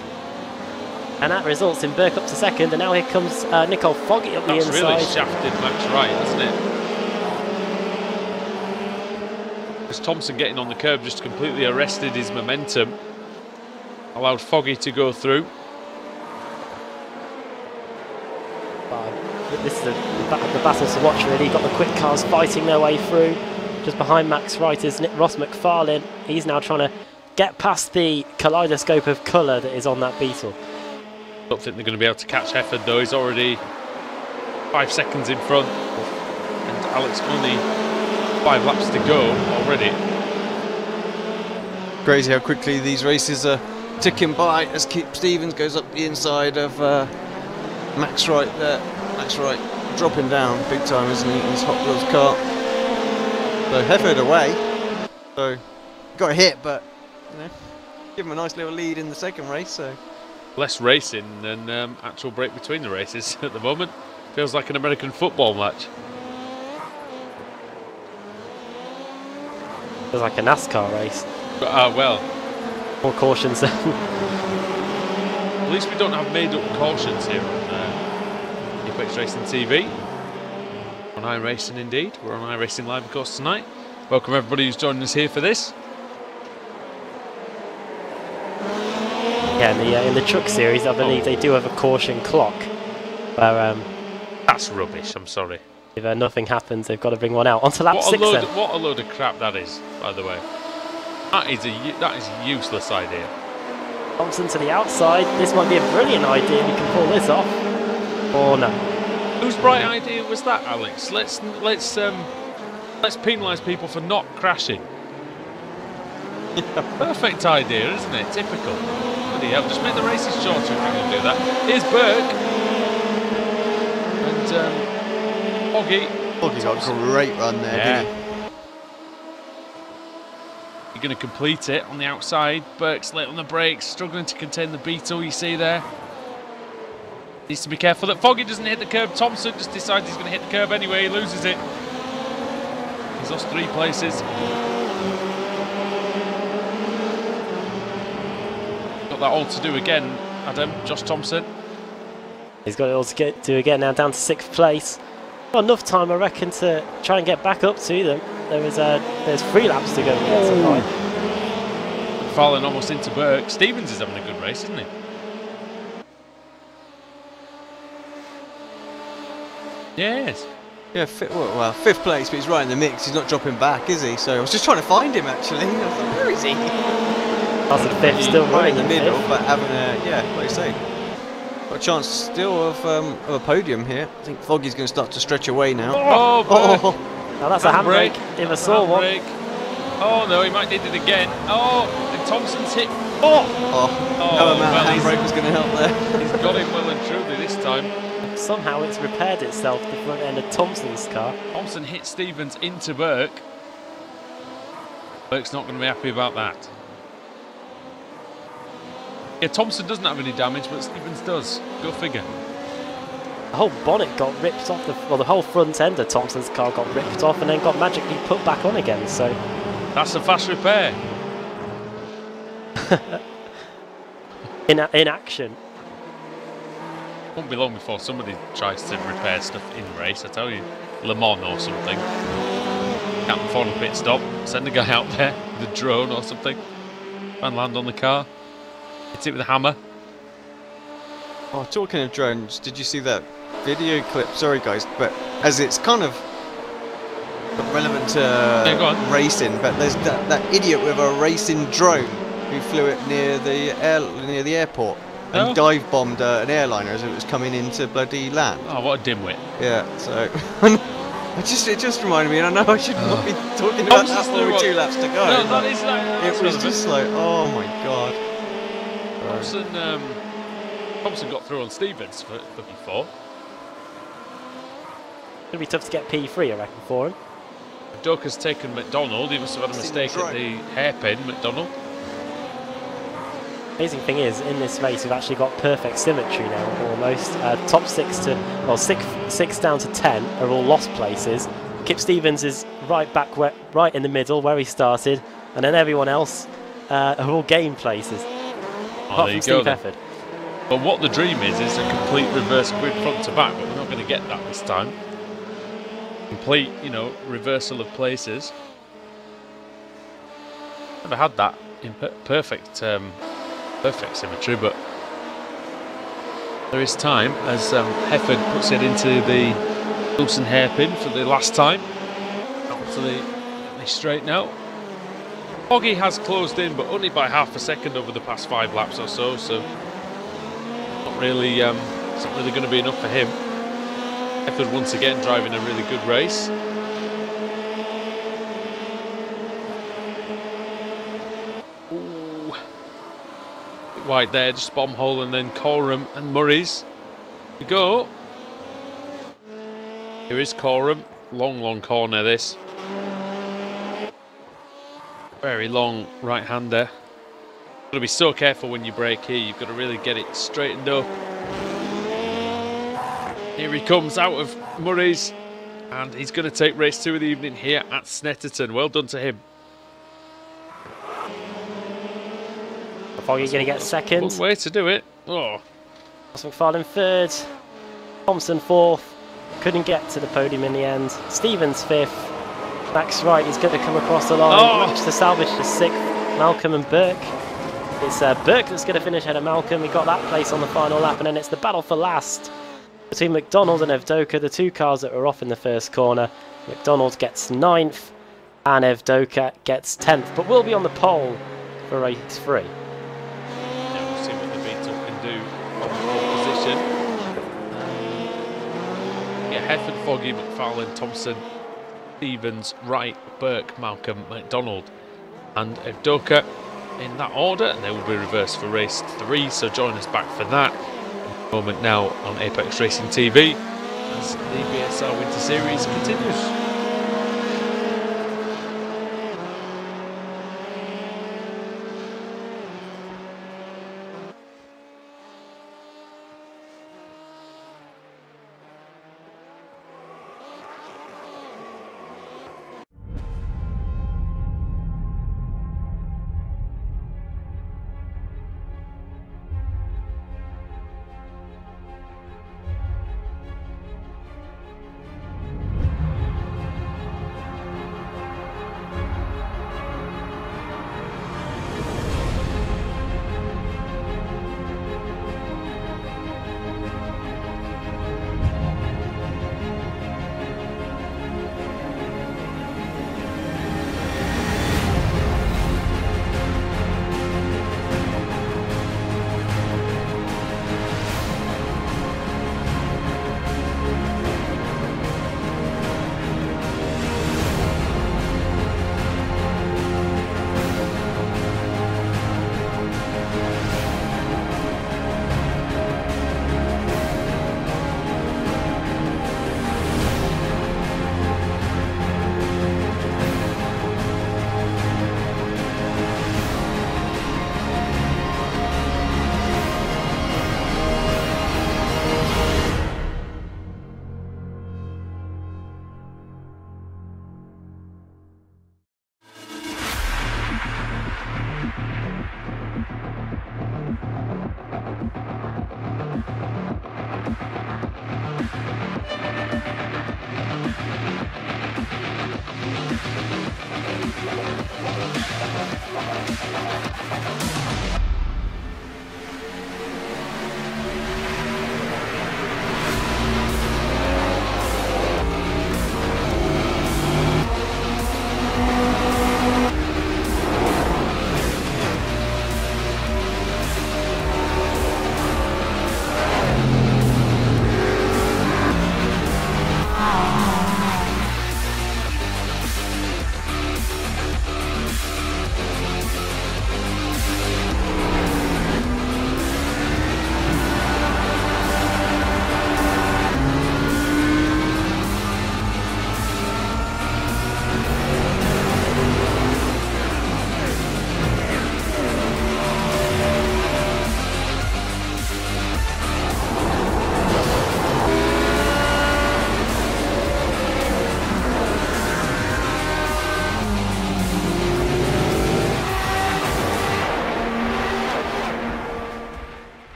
And that results in Burke up to 2nd, and now here comes Nicole Foggy up the inside. That's really shafted Max Wright, hasn't it? Because Thompson getting on the curb just completely arrested his momentum. Allowed Foggy to go through. This is the battle to watch, really. You've got the quick cars fighting their way through. Just behind Max Wright is Ross McFarlane. He's now trying to get past the kaleidoscope of colour that is on that Beetle. Don't think they're going to be able to catch Hefford though. He's already 5 seconds in front, and Alex only 5 laps to go already. Crazy how quickly these races are ticking by as Kip Stevens goes up the inside of Max Wright there. Max Wright dropping down big time, isn't he, in his Hot Wheels car. So Hefford away. So got a hit, but you know, give him a nice little lead in the second race. So less racing than actual break between the races at the moment. Feels like an American football match. Feels like a NASCAR race. Well. More cautions. At least we don't have made-up cautions here on Apex Racing TV. On iRacing, indeed. We're on iRacing Live, of course, tonight. Welcome everybody who's joining us here for this. Yeah, in the truck series, I believe they do have a caution clock. Where, that's rubbish, I'm sorry. If nothing happens, they've got to bring one out. Onto lap 6 then. What a load of crap that is, by the way. That is a useless idea. Thompson to the outside. This might be a brilliant idea. We can pull this off. Or no. Whose bright idea was that, Alex? Let's penalise people for not crashing. Perfect idea, isn't it? Typical. Bloody hell, just make the races shorter if you're going to do that. Here's Burke. And Foggy. Foggy's got a great run there, didn't he? You're going to complete it on the outside. Burke's late on the brakes, struggling to contain the Beetle, you see there. Needs to be careful that Foggy doesn't hit the curb. Thompson just decides he's going to hit the curb anyway. He loses it. He's lost 3 places. Got that all to do again, Adam. Josh Thompson. He's got it all to do again now, down to 6th place. Got enough time, I reckon, to try and get back up to them. There's 3 laps to go to get some high. Falling almost into Burke. Stevens is having a good race, isn't he? Yes. Yeah, 5th place, but he's right in the mix. He's not dropping back, is he? So I was just trying to find him, actually. I was like, where is he? That's a 5th, still right running in the middle, 5th. but having a, like you say, got a chance still of a podium here. I think Foggy's going to start to stretch away now. Oh! Now that's a handbrake. If I saw one. Oh no, he might need it again. Oh, and Thompson's hit. No amount of handbrake was going to help there. He's got him well and truly this time. Somehow it's repaired itself, the front end of Thompson's car. Thompson hit Stevens into Burke. Burke's not going to be happy about that. Yeah, Thompson doesn't have any damage, but Stevens does. Go figure. The whole bonnet got ripped off, the whole front end of Thompson's car got ripped off and then got magically put back on again, so... That's a fast repair. in action. Won't be long before somebody tries to repair stuff in race, I tell you. Le Mans or something. Can't afford a pit stop. Send a guy out there with a drone or something. And land on the car. Hit it with a hammer. Oh, talking of drones, did you see that video clip? Sorry guys, but as it's kind of relevant to racing, but there's that idiot with a racing drone who flew it near the airport and dive bombed an airliner as it was coming into bloody land. Oh, what a dimwit! Yeah, so it just reminded me, and I know I should not be talking about that with 2 laps to go. No, that is it was just like, oh my god. Thompson got through on Stevens for P4. It'll be tough to get P3, I reckon, for him. Duck has taken McDonald. He must have had a mistake at the hairpin, McDonald. Amazing thing is, in this race, we've actually got perfect symmetry now, almost. Top 6 down to 10 are all lost places. Kip Stevens is right in the middle where he started, and then everyone else are all gained places. Apart from Steve Hefford. But what the dream is a complete reverse grid front to back, but we're not going to get that this time. Complete, reversal of places. Never had that in perfect symmetry, but there is time as Hefford puts it into the Wilson hairpin for the last time. Up to the straight now. Foggy has closed in, but only by half a second over the past 5 laps or so. So not really, it's not really going to be enough for him. Hefford once again driving a really good race. Ooh. Wide there, just bomb hole, and then Coram and Murray's. We go. Here is Coram. Long corner this. Very long right-hander. Got to be so careful when you brake here. You've got to really get it straightened up. Here he comes out of Murray's, and he's going to take race 2 of the evening here at Snetterton. Well done to him. Foggy going to get second. Good way to do it. Oh. McFarlane third. Thompson fourth. Couldn't get to the podium in the end. Stevens fifth. Max Wright is going to come across the line. Managed to salvage the sixth. Malcolm and Burke. It's Burke that's going to finish ahead of Malcolm. He got that place on the final lap, and then it's the battle for last between McDonald and Evdoka, the 2 cars that were off in the first corner. McDonald gets 9th, and Evdoka gets 10th, but will be on the pole for race 3. Yeah, we'll see what the Beetle can do on the pole position. Yeah, Hefford, Foggy, McFarlane, Thompson, Stevens, Wright, Burke, Malcolm, McDonald, and Evdoka in that order, and they will be reversed for race 3, so join us back for that moment now on Apex Racing TV as the BSR Winter Series continues.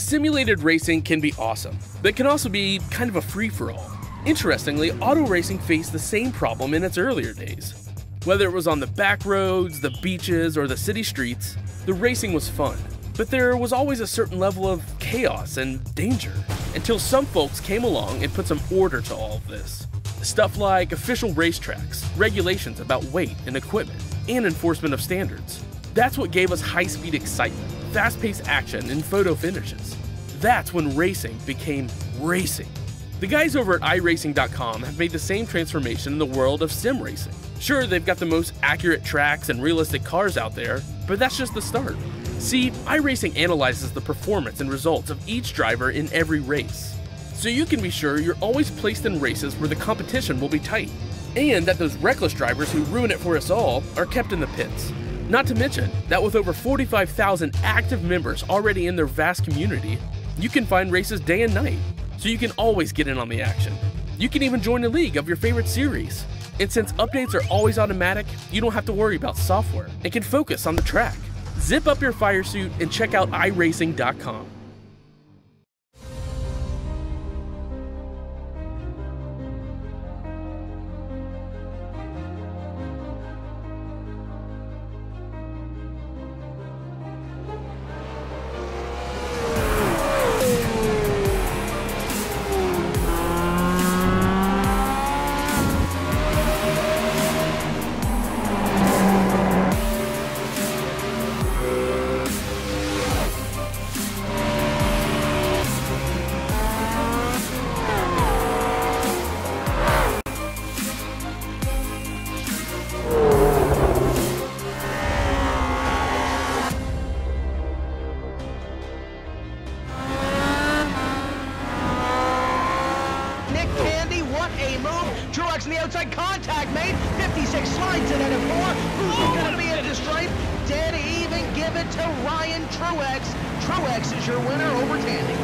Simulated racing can be awesome, but it can also be kind of a free-for-all. Interestingly, auto racing faced the same problem in its earlier days. Whether it was on the back roads, the beaches, or the city streets, the racing was fun. But there was always a certain level of chaos and danger, until some folks came along and put some order to all of this. Stuff like official racetracks, regulations about weight and equipment, and enforcement of standards. That's what gave us high-speed excitement, fast-paced action, and photo finishes. That's when racing became racing. The guys over at iRacing.com have made the same transformation in the world of sim racing. Sure, they've got the most accurate tracks and realistic cars out there, but that's just the start. See, iRacing analyzes the performance and results of each driver in every race, so you can be sure you're always placed in races where the competition will be tight, and that those reckless drivers who ruin it for us all are kept in the pits. Not to mention that with over 45,000 active members already in their vast community, you can find races day and night, so you can always get in on the action. You can even join a league of your favorite series. And since updates are always automatic, you don't have to worry about software and can focus on the track. Zip up your fire suit and check out iRacing.com. In the outside, contact made. 56 slides in at a 4. Who's going to be at the stripe? Dead even. Give it to Ryan Truex. Truex is your winner over Tandy.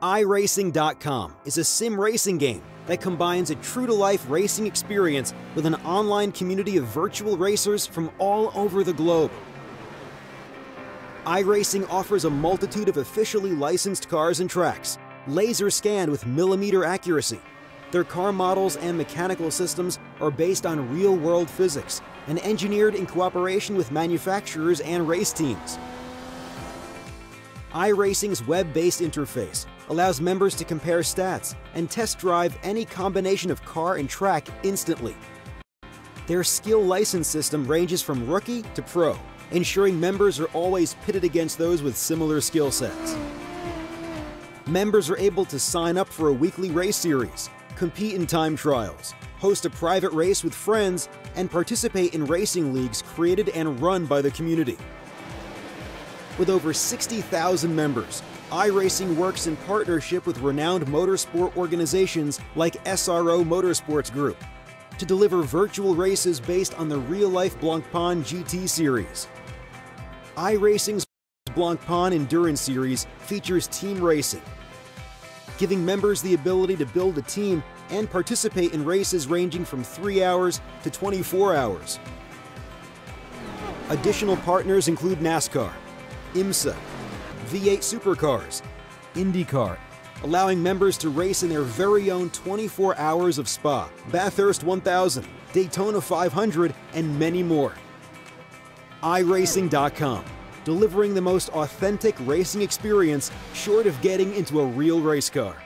iRacing.com is a sim racing game that combines a true-to-life racing experience with an online community of virtual racers from all over the globe. iRacing offers a multitude of officially licensed cars and tracks, laser scanned with millimeter accuracy. Their car models and mechanical systems are based on real-world physics and engineered in cooperation with manufacturers and race teams. iRacing's web-based interface allows members to compare stats and test drive any combination of car and track instantly. Their skill license system ranges from rookie to pro, ensuring members are always pitted against those with similar skill sets. Members are able to sign up for a weekly race series, compete in time trials, host a private race with friends, and participate in racing leagues created and run by the community. With over 60,000 members, iRacing works in partnership with renowned motorsport organizations like SRO Motorsports Group to deliver virtual races based on the real-life Blancpain GT series. iRacing's Blancpain Endurance Series features team racing, giving members the ability to build a team and participate in races ranging from 3 hours to 24 hours. Additional partners include NASCAR, IMSA, V8 Supercars, IndyCar, allowing members to race in their very own 24 hours of Spa, Bathurst 1000, Daytona 500, and many more. iRacing.com, delivering the most authentic racing experience short of getting into a real race car.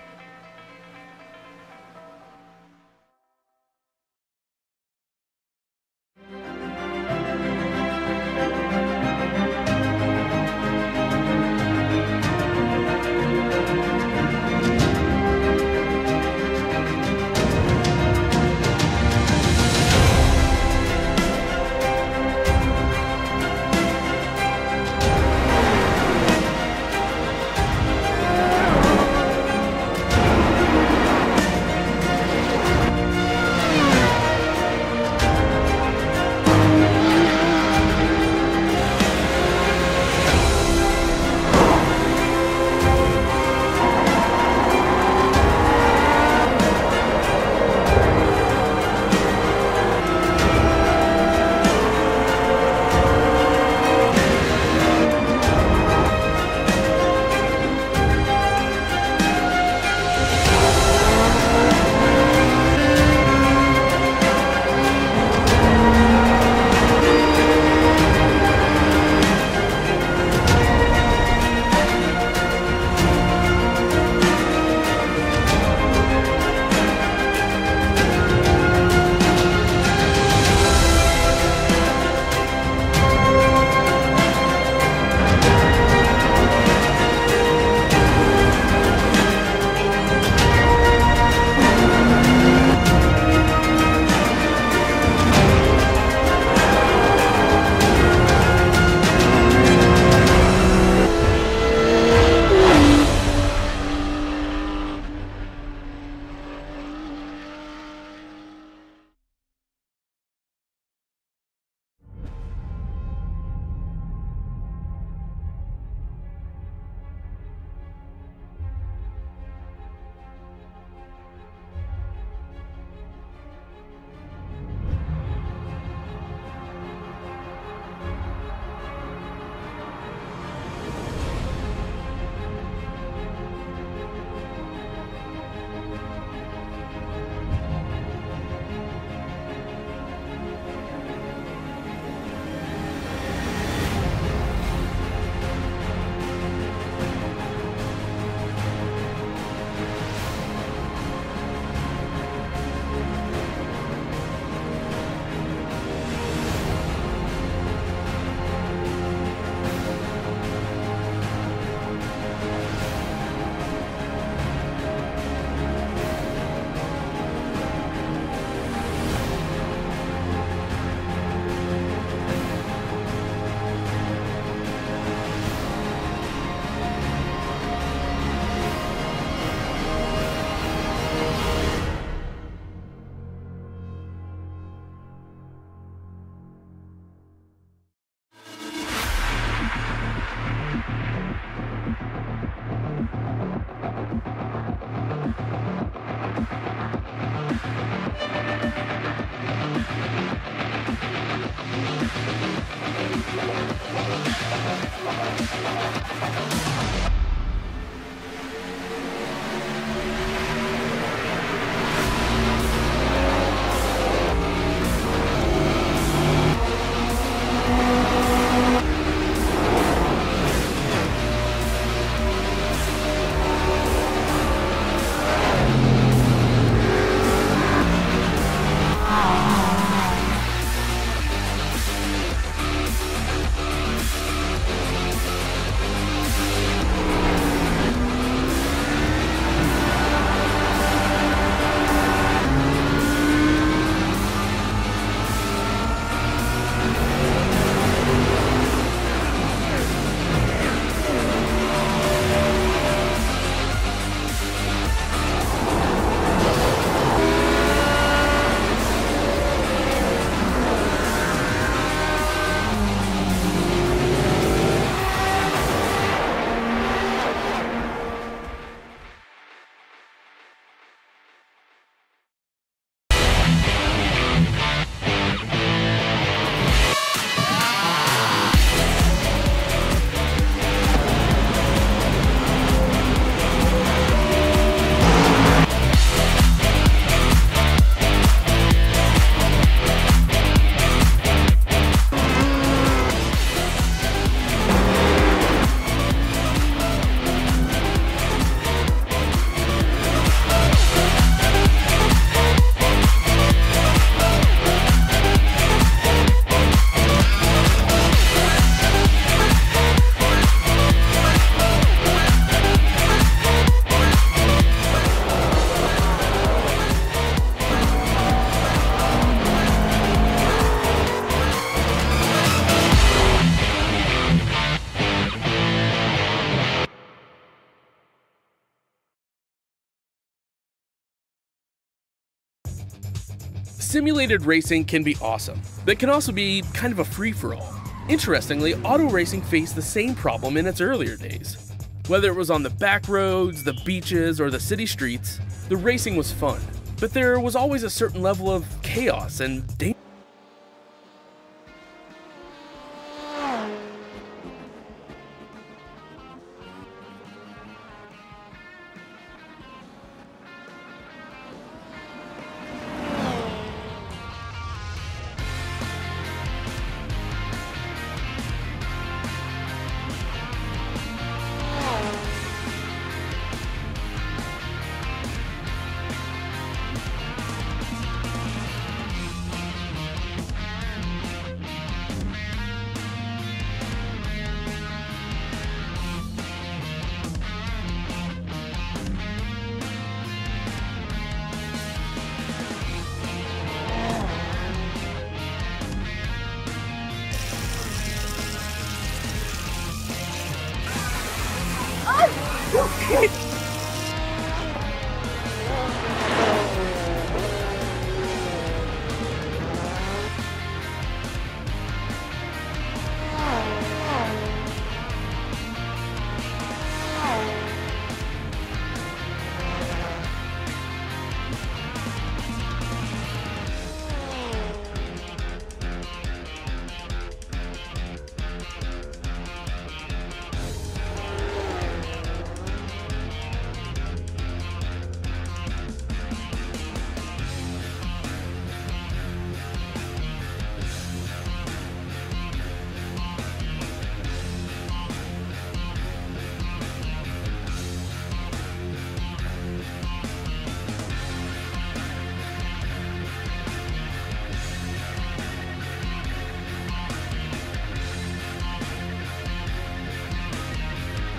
Simulated racing can be awesome, but it can also be kind of a free-for-all. Interestingly, auto racing faced the same problem in its earlier days. Whether it was on the back roads, the beaches, or the city streets, the racing was fun, but there was always a certain level of chaos and danger.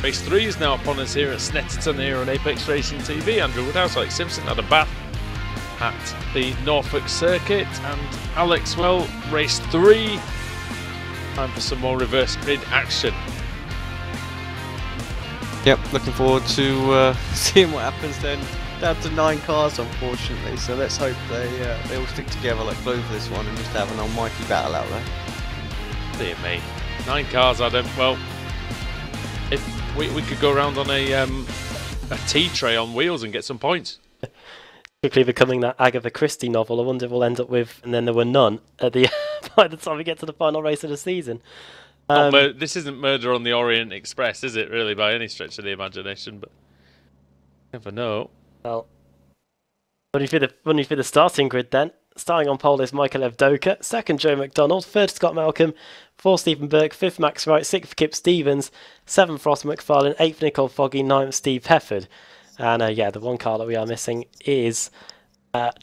Race 3 is now upon us here at Snetterton here on Apex Racing TV. Andrew Woodhouse, Alex Simpson had a bath at the Norfolk circuit, and Alex, well, race 3, time for some more reverse grid action. Yep, looking forward to seeing what happens then. Down to 9 cars, unfortunately, so let's hope they all stick together like glue for this one and just have an almighty battle out there. Dear me, 9 cars, Adam. Well, if we could go around on a tea tray on wheels and get some points. Quickly becoming that Agatha Christie novel. I wonder if we'll end up with, and then there were none at the by the time we get to the final race of the season. This isn't Murder on the Orient Express, is it, really, by any stretch of the imagination? But never know. Well, running through the starting grid then. Starting on pole is Michael Evdoka, second Joe McDonald, third Scott Malcolm, fourth Stephen Burke, fifth Max Wright, sixth Kip Stevens, seventh Ross McFarlane, eighth Nicole Foggy, ninth Steve Hefford. And yeah, the one car that we are missing is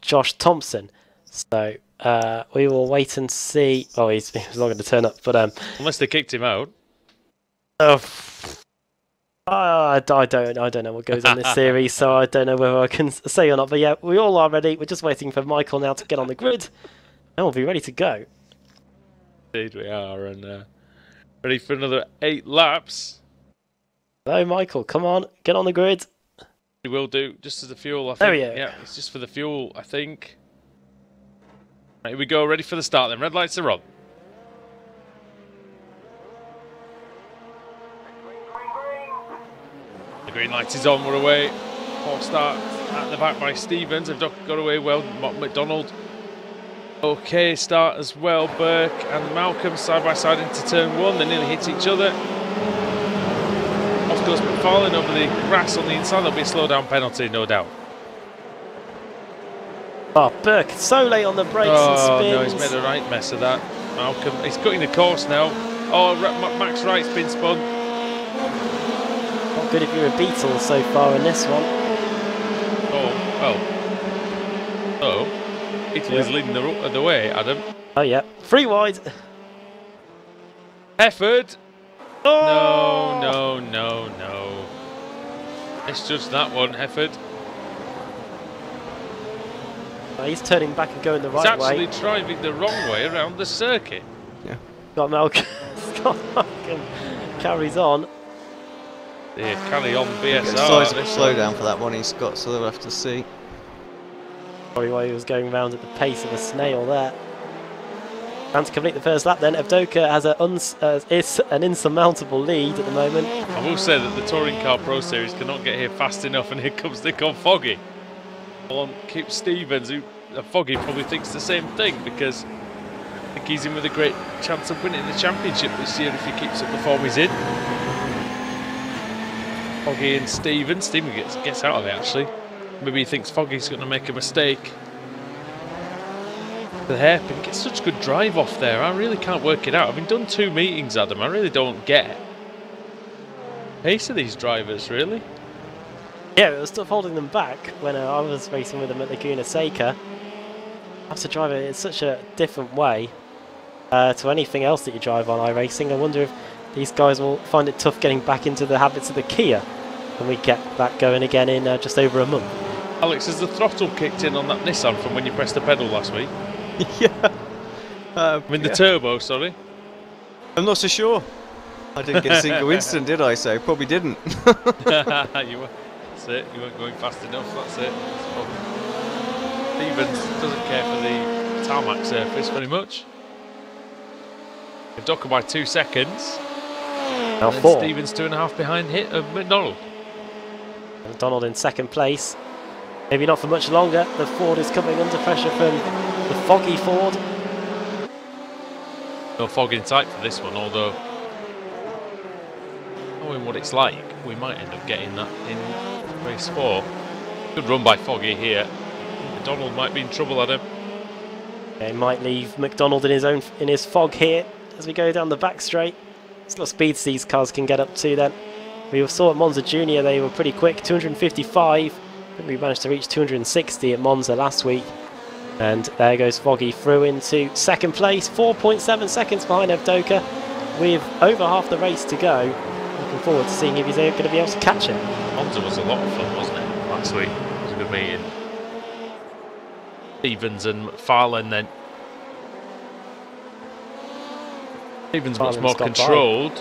Josh Thompson. So we will wait and see. Oh, he's not going to turn up, but unless they kicked him out. I don't know what goes on this series, so I don't know whether I can say or not. But yeah, we all are ready. We're just waiting for Michael now to get on the grid, and we'll be ready to go. Indeed we are, and ready for another 8 laps. Hello, Michael. Come on, get on the grid. We will do, just as the fuel, I think. There we go. Yeah, it's just for the fuel, I think. Right, here we go, ready for the start then. Red lights are on. The green light is on, we're away. False start at the back by Stevens. They've got away well. McDonald. Okay, start as well. Burke and Malcolm side by side into turn 1. They nearly hit each other. Off goes McFarlane over the grass on the inside. There'll be a slow down penalty, no doubt. Oh, Burke so late on the brakes and spins. Oh no, he's made a right mess of that. Malcolm, he's cutting the course now. Oh, Max Wright's been spun. Not good if you're a Beetle so far in this one. Oh, well. Oh, Beetle is leading the way, Adam. Oh yeah, 3 wide. Hefford. Oh! No. It's just that one, Hefford. He's turning back and going the right way. He's actually driving the wrong way around the circuit. Yeah. Scott Malcolm carries on. Yeah, carry on BSR. Slow down for that one, he's got, so they'll have to see. Probably why he was going round at the pace of a snail there. And to complete the first lap then, Evdoka has an insurmountable lead at the moment. I will say that the Touring Car Pro Series cannot get here fast enough, and here comes Nick on Foggy. On Kip Stevens, who Foggy probably thinks the same thing, because I think he's in with a great chance of winning the championship this year if he keeps up the form he's in. Foggy and Stevens. Stevens gets out of it actually. Maybe he thinks Foggy's going to make a mistake. The hairpin gets such good drive off there. I really can't work it out. Having done 2 meetings, Adam, I really don't get the pace of these drivers, really. Yeah, it was still holding them back when I was racing with them at Laguna Seca. I have to drive it in such a different way to anything else that you drive on iRacing. I wonder if these guys will find it tough getting back into the habits of the Kia when we get that going again in just over a month. Alex, has the throttle kicked in on that Nissan from when you pressed the pedal last week? Yeah. I mean, the turbo, sorry. I'm not so sure. I didn't get a single instant, did I? So probably didn't. That's it. You weren't going fast enough. That's it. Stevens doesn't care for the tarmac surface very much. Evdoka by 2 seconds. Now 4. Stevens 2.5 behind McDonald. McDonald in second place. Maybe not for much longer. The Ford is coming under pressure from the Foggy Ford. No fog in sight for this one, although knowing what it's like, we might end up getting that in race 4. Good run by Foggy here. McDonald might be in trouble, Adam. They might leave McDonald in his fog here as we go down the back straight. There's a lot of speeds these cars can get up to then. We saw at Monza Junior they were pretty quick, 255. I think we managed to reach 260 at Monza last week. And there goes Foggy through into second place, 4.7 seconds behind Evdoka, with over half the race to go. Looking forward to seeing if he's going to be able to catch it. Monza was a lot of fun, wasn't it, last week? It was a good meeting. Stevens and McFarlane then. Stevens much more controlled.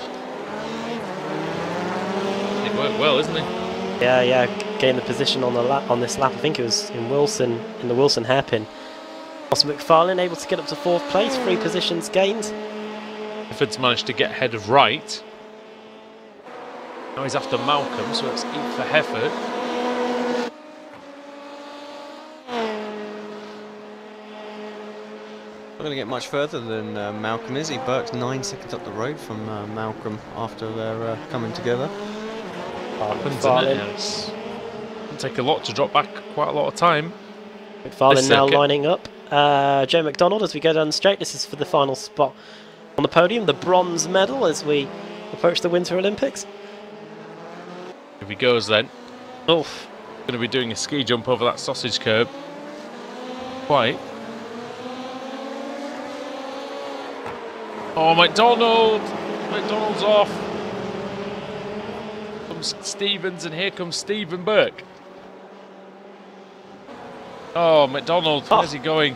It worked well, isn't it? Yeah, gained the position on the lap on this lap. I think it was in the Wilson hairpin. Also McFarlane able to get up to 4th place, 3 positions gained. Hefford's managed to get ahead of Wright. Now he's after Malcolm, so it's eat for Hefford. Not going to get much further than Malcolm is. He burks 9 seconds up the road from Malcolm after they're coming together. It can take a lot to drop back quite a lot of time. McFarlane now lining up. Joe McDonald as we go down the straight. This is for the final spot on the podium, the bronze medal as we approach the Winter Olympics. Here he goes then. Oof. Going to be doing a ski jump over that sausage curb. Quite. Oh, McDonald! McDonald's off. Comes Stevens, and here comes Stephen Burke. Oh, McDonald, where's he going?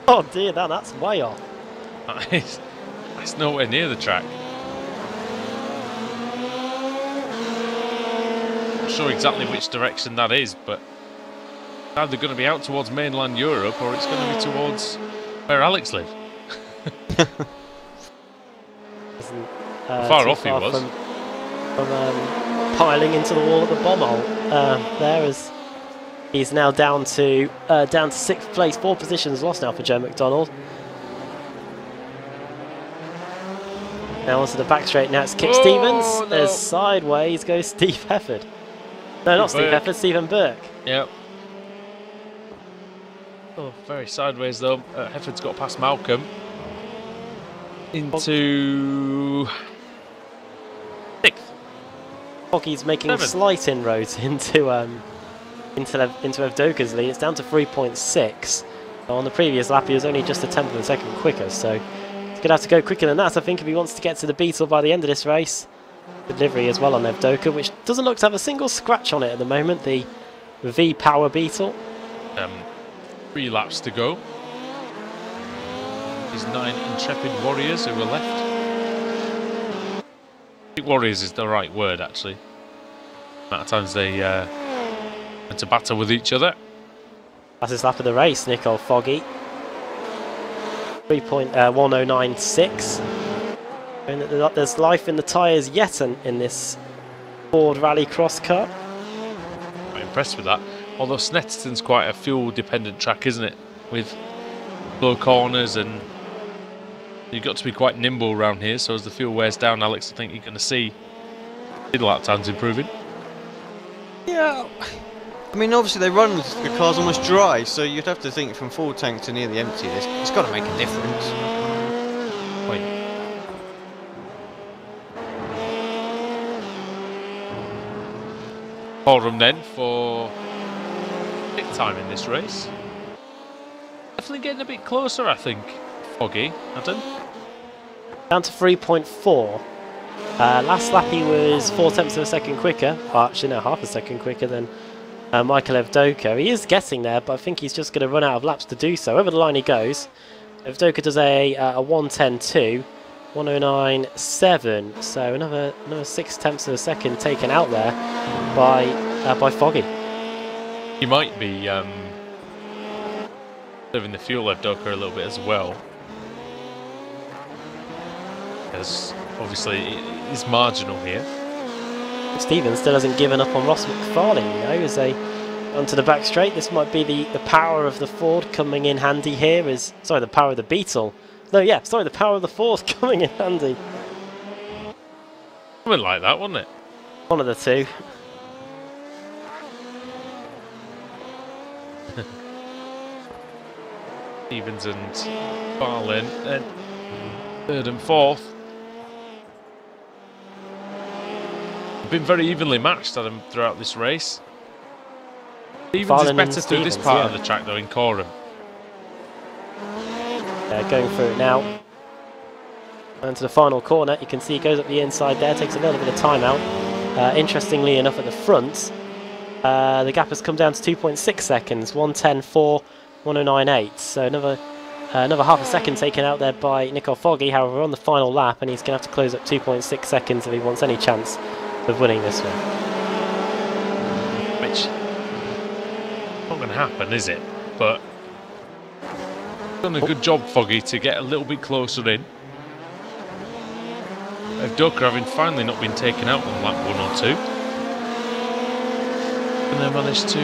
Oh dear, that's way off. That's nowhere near the track. Not sure exactly which direction that is, but it's either going to be out towards mainland Europe or it's going to be towards where Alex lives. Far off he was. From piling into the wall at the bomb hole there, as he's now down to 6th place, 4 positions lost now for Joe McDonald. Now onto the back straight. Now it's Kip Stevens. No. As sideways goes Steve Hefford. No, not Steve Hefford, Stephen Burke. Yep. Oh, very sideways though. Hefford's got past Malcolm into 6th. Foggy's making 7th. Slight inroads into Evdoka's lead. It's down to 3.6. On the previous lap, he was only just a tenth of a second quicker, so he's going to have to go quicker than that, I think, if he wants to get to the Beetle by the end of this race. Delivery as well on Evdoka, which doesn't look to have a single scratch on it at the moment, the V-Power Beetle. 3 laps to go. These 9 intrepid warriors who are left. I think warriors is the right word, actually. The amount of times they went to battle with each other. Fastest lap of the race, Nicole Foggy. 3.1096. And there's life in the tyres yet in this Ford Rallycross Cup. I'm impressed with that. Although Snetterton's quite a fuel-dependent track, isn't it? With low corners, and you've got to be quite nimble around here. So as the fuel wears down, Alex, I think you're going to see the lap times improving. Yeah. I mean, obviously they run with the cars almost dry, so you'd have to think from full tank to near the empty. It's got to make a difference. Wait. Forum then for big time in this race. Definitely getting a bit closer, I think. Foggy, Adam. Down to 3.4. Last lap he was 4/10 of a second quicker. Actually, no, half a second quicker than Michael Evdoka. He is getting there, but I think he's just going to run out of laps to do so. Over the line he goes. Evdoka does a 1:10.2, 1:09.7. So another 6/10 of a second taken out there by Foggy. He might be serving the fuel Evdoka a little bit as well, because obviously it is marginal here. Stevens still hasn't given up on Ross McFarlane, you know, as they onto the back straight. This might be the power of the Ford coming in handy here. The power of the Beetle. No, yeah, sorry, the power of the Ford coming in handy. Something like that, wasn't it? One of the two. Stevens and Farlane, then third and fourth. Been very evenly matched, Adam, throughout this race. Stevens is better through this part of the track, though, in Coram. Going through it now. And to the final corner, you can see he goes up the inside there, takes a little bit of time out. Interestingly enough, at the front, the gap has come down to 2.6 seconds, 1:10.4, 1:09.8. So another half a second taken out there by Nicole Foggy. However, on the final lap, and he's going to have to close up 2.6 seconds if he wants any chance of winning this one. Which not going to happen, is it? But done a good job, Foggy, to get a little bit closer in. Evdoka having finally not been taken out on lap 1 or 2, and they managed to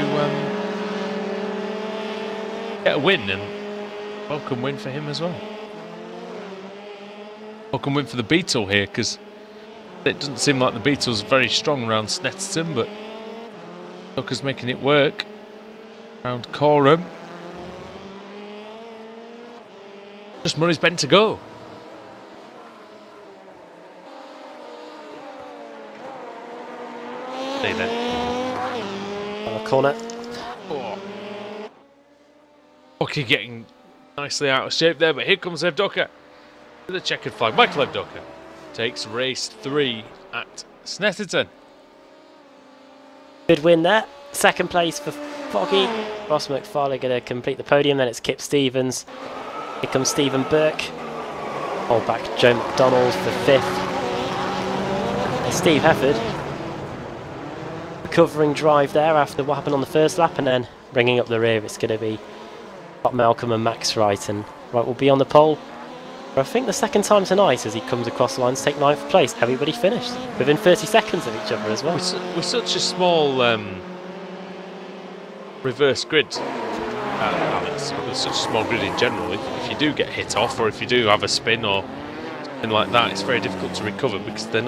get a win, and welcome win for him as well. Welcome win for the Beetle here, because it doesn't seem like the Beetle's very strong around Snetterton, but Evdoka's making it work around Coram. Just Murray's bent to go. Stay there. Corner. Oh. Foggy getting nicely out of shape there, but here comes Evdoka with the checkered flag. Michael Evdoka takes race 3 at Snetterton. Good win there. Second place for Foggy. Ross McFarlane going to complete the podium. Then it's Kip Stevens. Here comes Stephen Burke. Hold back Joe McDonald for 5th. And Steve Hefford. Recovering drive there after what happened on the first lap, and then bringing up the rear. It's going to be Scott Malcolm and Max Wright. And Wright will be on the pole for, I think, the second time tonight as he comes across the line to take 9th place. Everybody finished within 30 seconds of each other as well. With such a small reverse grid, Alex, with such a small grid in general, if you do get hit off, or if you do have a spin or something like that, it's very difficult to recover, because they're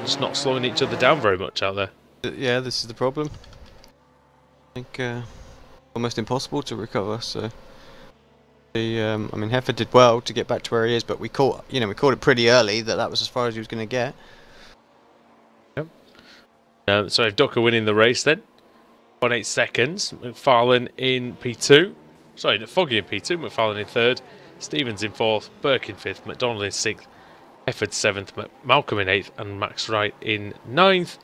just not slowing each other down very much out there. Yeah, this is the problem. I think almost impossible to recover. So, I mean, Hefford did well to get back to where he is, but we caught it pretty early that was as far as he was going to get. Yep. So Evdoka winning the race then, 1:08 seconds. McFarlane in P2. Sorry, Foggy in P2. McFarlane in 3rd. Stevens in 4th. Burke in 5th. McDonald in 6th. Hefford 7th. Malcolm in 8th, and Max Wright in 9th.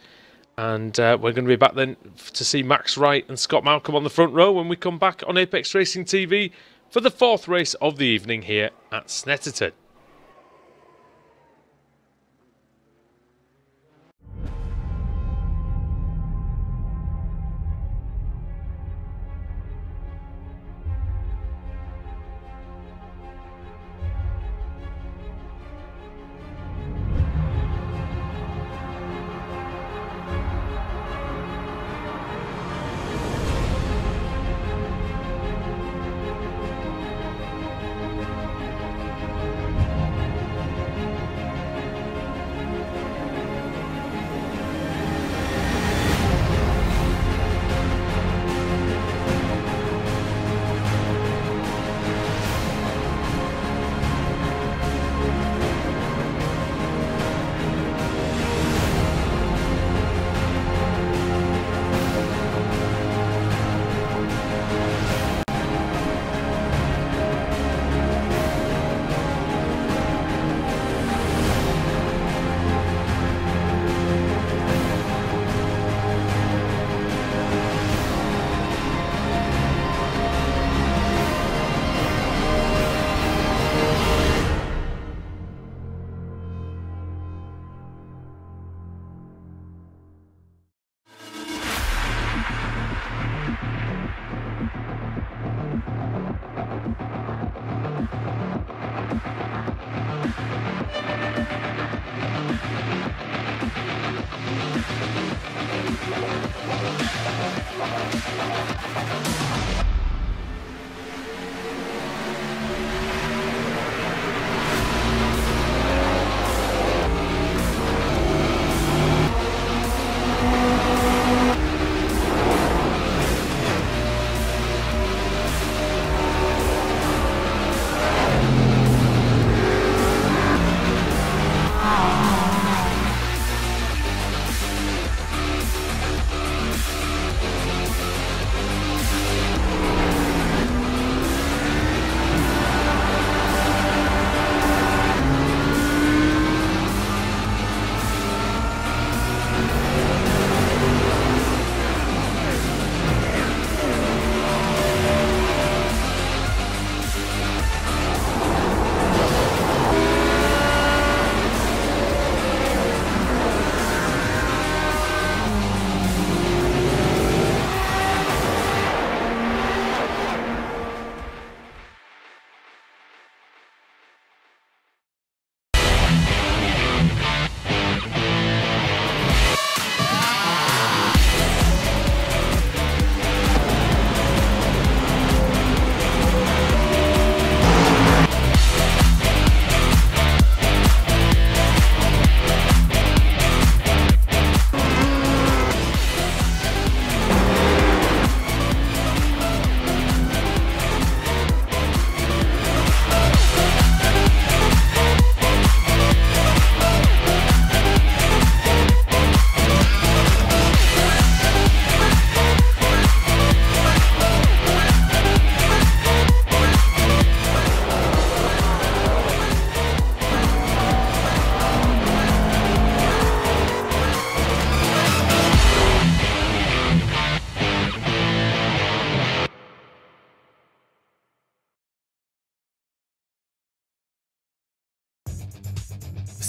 And we're going to be back then to see Max Wright and Scott Malcolm on the front row when we come back on Apex Racing TV for the 4th race of the evening here at Snetterton.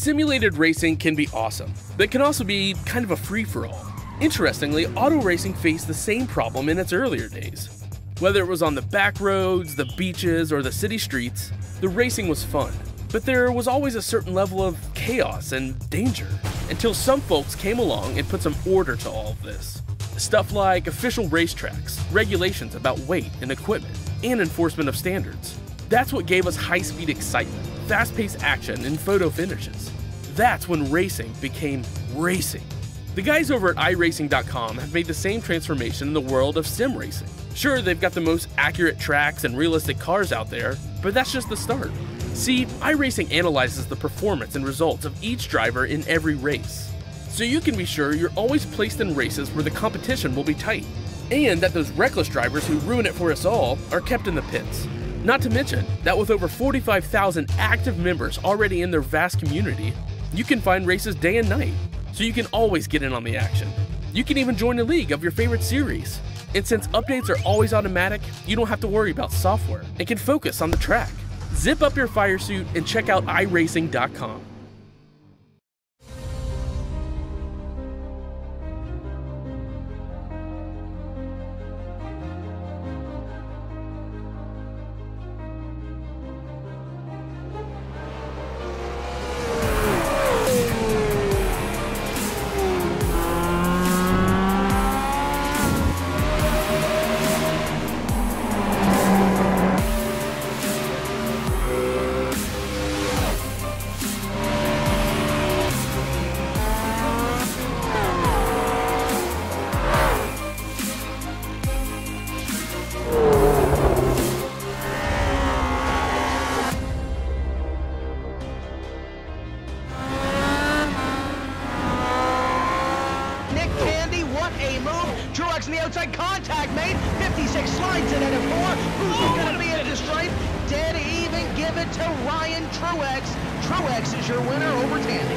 Simulated racing can be awesome, but it can also be kind of a free-for-all. Interestingly, auto racing faced the same problem in its earlier days. Whether it was on the back roads, the beaches, or the city streets, the racing was fun. But there was always a certain level of chaos and danger, until some folks came along and put some order to all of this. Stuff like official racetracks, regulations about weight and equipment, and enforcement of standards. That's what gave us high-speed excitement, fast-paced action, and photo finishes. That's when racing became racing. The guys over at iRacing.com have made the same transformation in the world of sim racing. Sure, they've got the most accurate tracks and realistic cars out there, but that's just the start. See, iRacing analyzes the performance and results of each driver in every race, so you can be sure you're always placed in races where the competition will be tight, and that those reckless drivers who ruin it for us all are kept in the pits. Not to mention that with over 45,000 active members already in their vast community, you can find races day and night, so you can always get in on the action. You can even join a league of your favorite series. And since updates are always automatic, you don't have to worry about software and can focus on the track. Zip up your fire suit and check out iRacing.com. On the outside, contact made. 56 slides in at a 4. Who's going to be at the stripe? Dead even. Give it to Ryan Truex. Truex is your winner over Tandy.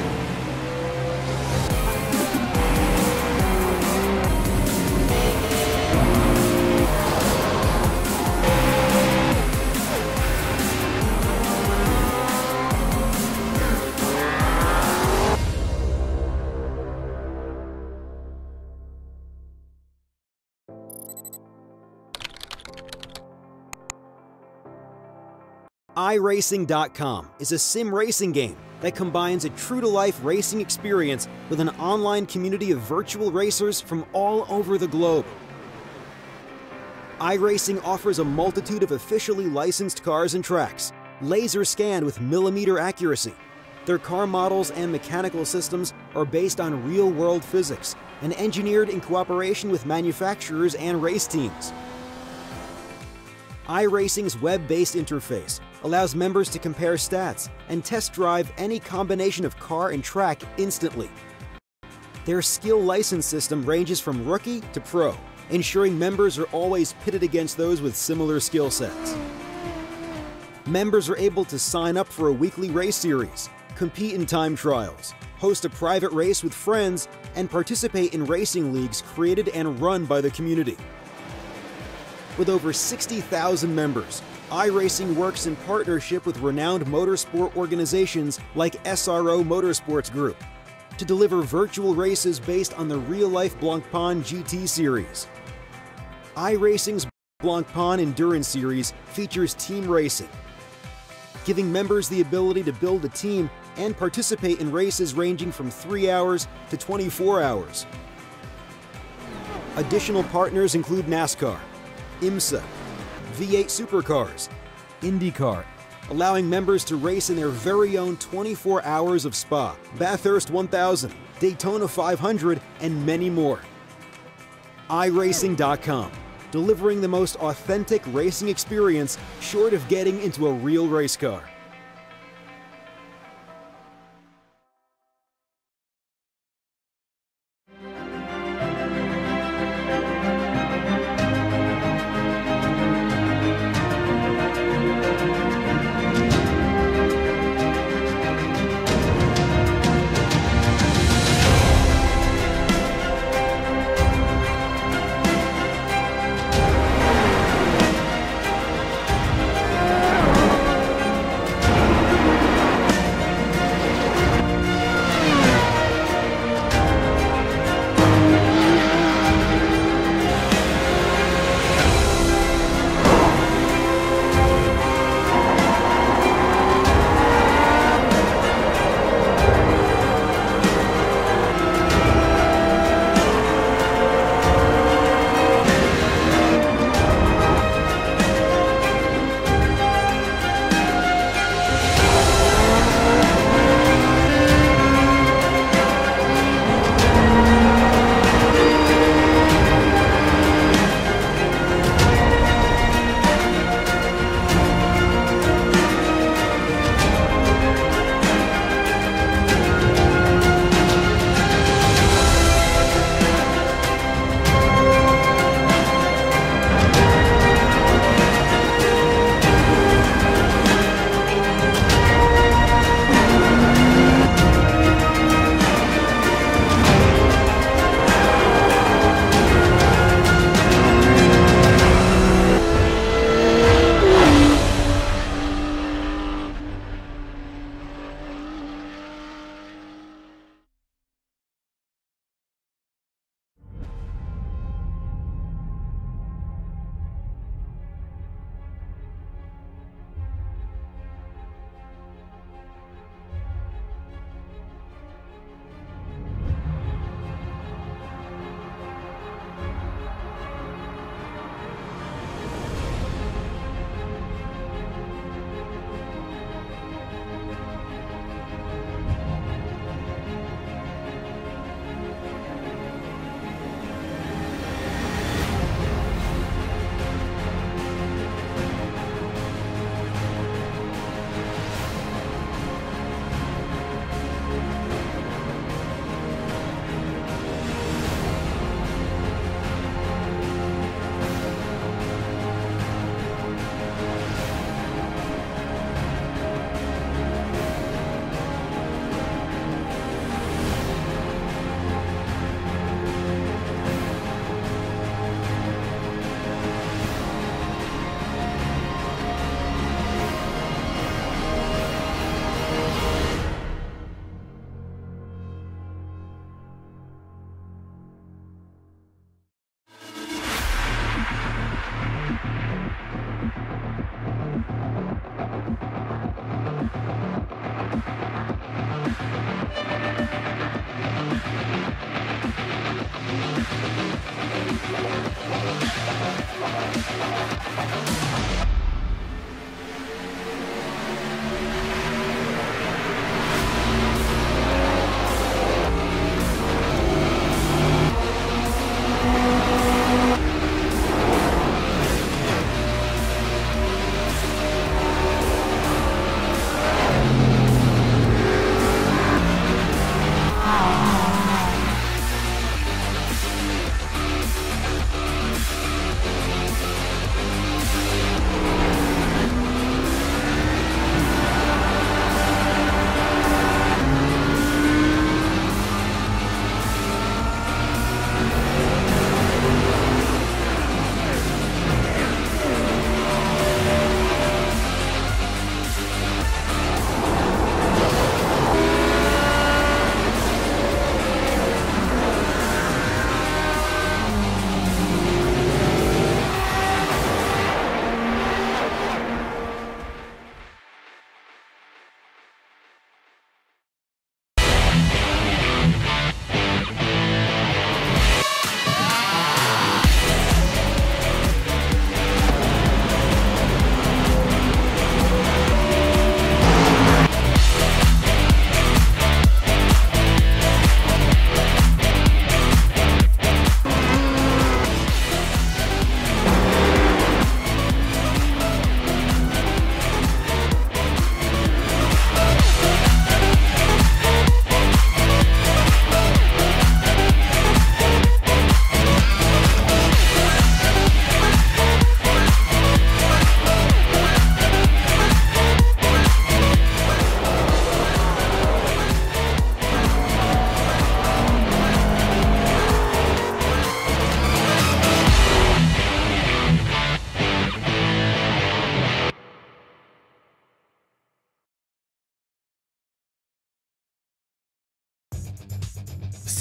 iRacing.com is a sim racing game that combines a true-to-life racing experience with an online community of virtual racers from all over the globe. iRacing offers a multitude of officially licensed cars and tracks, laser scanned with millimeter accuracy. Their car models and mechanical systems are based on real-world physics and engineered in cooperation with manufacturers and race teams. iRacing's web-based interface allows members to compare stats and test drive any combination of car and track instantly. Their skill license system ranges from rookie to pro, ensuring members are always pitted against those with similar skill sets. Members are able to sign up for a weekly race series, compete in time trials, host a private race with friends, and participate in racing leagues created and run by the community. With over 60,000 members, iRacing works in partnership with renowned motorsport organizations like SRO Motorsports Group to deliver virtual races based on the real-life Blancpain GT series. iRacing's Blancpain Endurance Series features team racing, giving members the ability to build a team and participate in races ranging from 3 hours to 24 hours. Additional partners include NASCAR, IMSA, V8 Supercars, IndyCar, allowing members to race in their very own 24 hours of Spa, Bathurst 1000, Daytona 500, and many more. iRacing.com, delivering the most authentic racing experience short of getting into a real race car.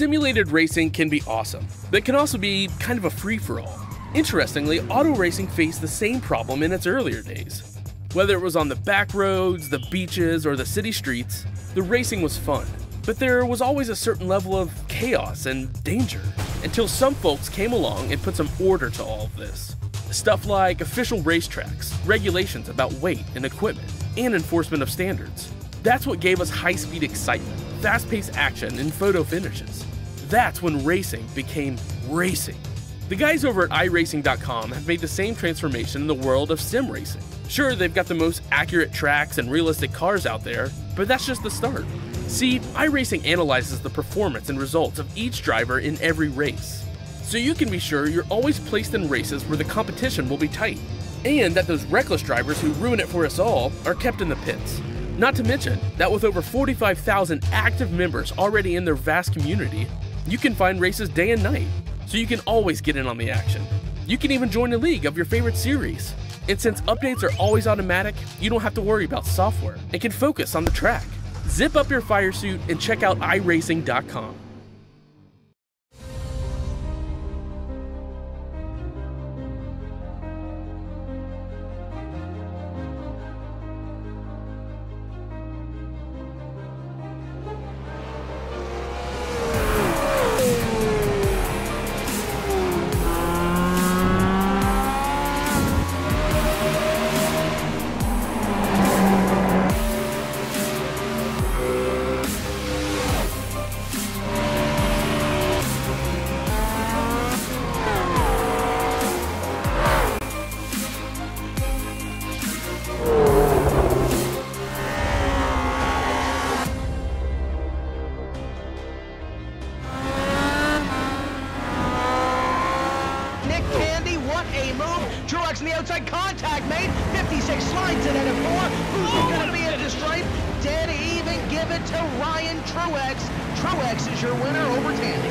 Simulated racing can be awesome, but it can also be kind of a free-for-all. Interestingly, auto racing faced the same problem in its earlier days. Whether it was on the back roads, the beaches, or the city streets, the racing was fun. But there was always a certain level of chaos and danger, until some folks came along and put some order to all of this. Stuff like official racetracks, regulations about weight and equipment, and enforcement of standards. That's what gave us high-speed excitement, fast-paced action, and photo finishes. That's when racing became racing. The guys over at iRacing.com have made the same transformation in the world of sim racing. Sure, they've got the most accurate tracks and realistic cars out there, but that's just the start. See, iRacing analyzes the performance and results of each driver in every race, so you can be sure you're always placed in races where the competition will be tight, and that those reckless drivers who ruin it for us all are kept in the pits. Not to mention that with over 45,000 active members already in their vast community, you can find races day and night, so you can always get in on the action. You can even join a league of your favorite series. And since updates are always automatic, you don't have to worry about software and can focus on the track. Zip up your fire suit and check out iRacing.com. On the outside, contact made. 56 slides in at a 4. Who's going to be at the stripe? Dead even. Give it to Ryan Truex. Truex is your winner over Tandy.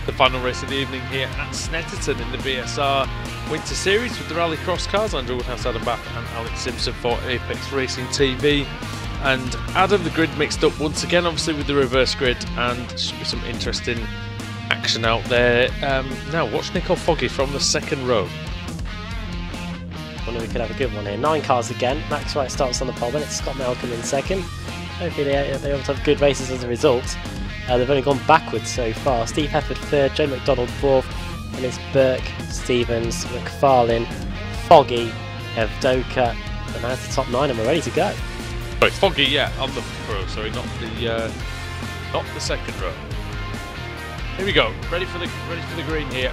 The final race of the evening here at Snetterton in the BSR Winter Series with the Rallycross cars. Andrew Woodhouse, Adam Bath and Alex Simpson for Apex Racing TV. And Adam, the grid mixed up once again, obviously with the reverse grid, and should be some interesting action out there. Now watch Nico Foggy from the second row. Wonder we could have a good one here. 9 cars again. Max Wright starts on the pole, then it's Scott Malcolm in second. Hopefully they able to have good races as a result. They've only gone backwards so far. Steve Hefford third, Joe McDonald fourth, and it's Burke, Stevens, McFarlane, Foggy, Evdoka, and that's the top 9, and we're ready to go. Right, Foggy, yeah, on the row. Sorry, not the second row. Here we go. Ready for the green here.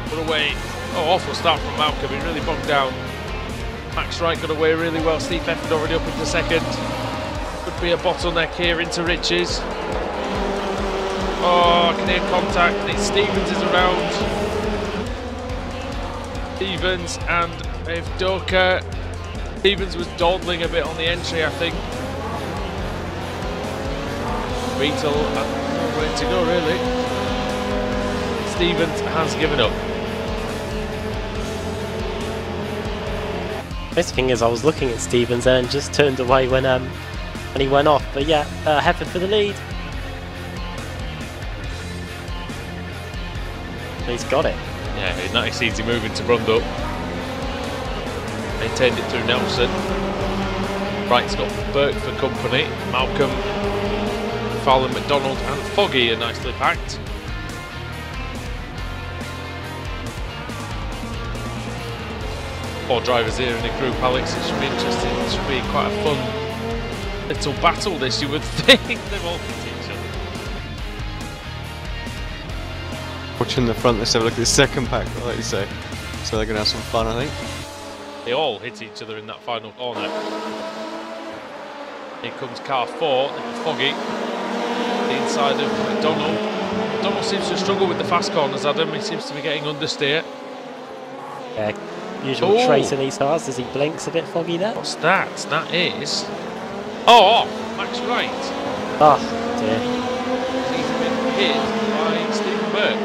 Put away. Oh, awful start from Malcolm. He really bogged down. Max Wright got away really well. Steve Hefford already up into second. Could be a bottleneck here into Riches. Oh, clear contact. It's Stevens is around. Stevens and Evdoka. Stevens was dawdling a bit on the entry, I think. Beetle had nowhere to go, really. Stevens has given up. The thing is, I was looking at Stevens and just turned away when he went off. But yeah, Hefford for the lead. He's got it. Yeah, nice easy move into Brundle. Maintained it through Nelson. Wright's got Burke for company. Malcolm, Fallon, McDonald and Foggy are nicely packed. Four drivers here in the group, Alex. It should be interesting. It should be quite a fun little battle this, you would think. They've all hit each other. Watching the front, let's have a look at the second pack, like you say. So they're going to have some fun, I think. They all hit each other in that final corner. Here comes car 4, Foggy. The inside of McDonald. McDonald seems to struggle with the fast corners, Adam. He seems to be getting understeer. Yeah, usual trait of these cars as he blinks a bit foggy there. What's that? That is... Oh, Max Wright. Oh, dear. He's been hit by Stephen Burke.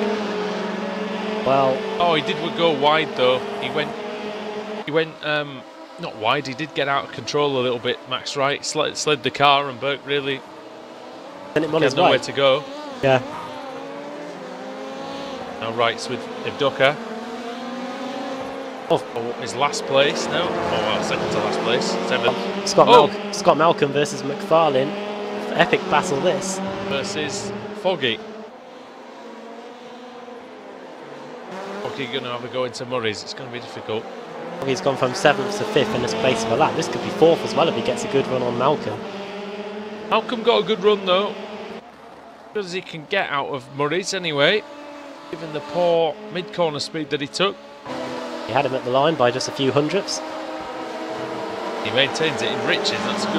Well... Oh, he did go wide, though. He went, not wide, he did get out of control a little bit, Max Wright. Slid the car, and Burke really had nowhere to go. Yeah. Now Wright's with Evdoka. Oh, his last place now. Oh, well, second to last place. 7th. Scott Malcolm versus McFarlane. Epic battle this. Versus Foggy. Foggy going to have a go into Murray's. It's going to be difficult. Foggy's gone from 7th to 5th in the space of a lap. This could be 4th as well if he gets a good run on Malcolm. Malcolm got a good run though. Good as he can get out of Murray's anyway. Given the poor mid-corner speed that he took. He had him at the line by just a few hundredths. He maintains it in Riches. That's a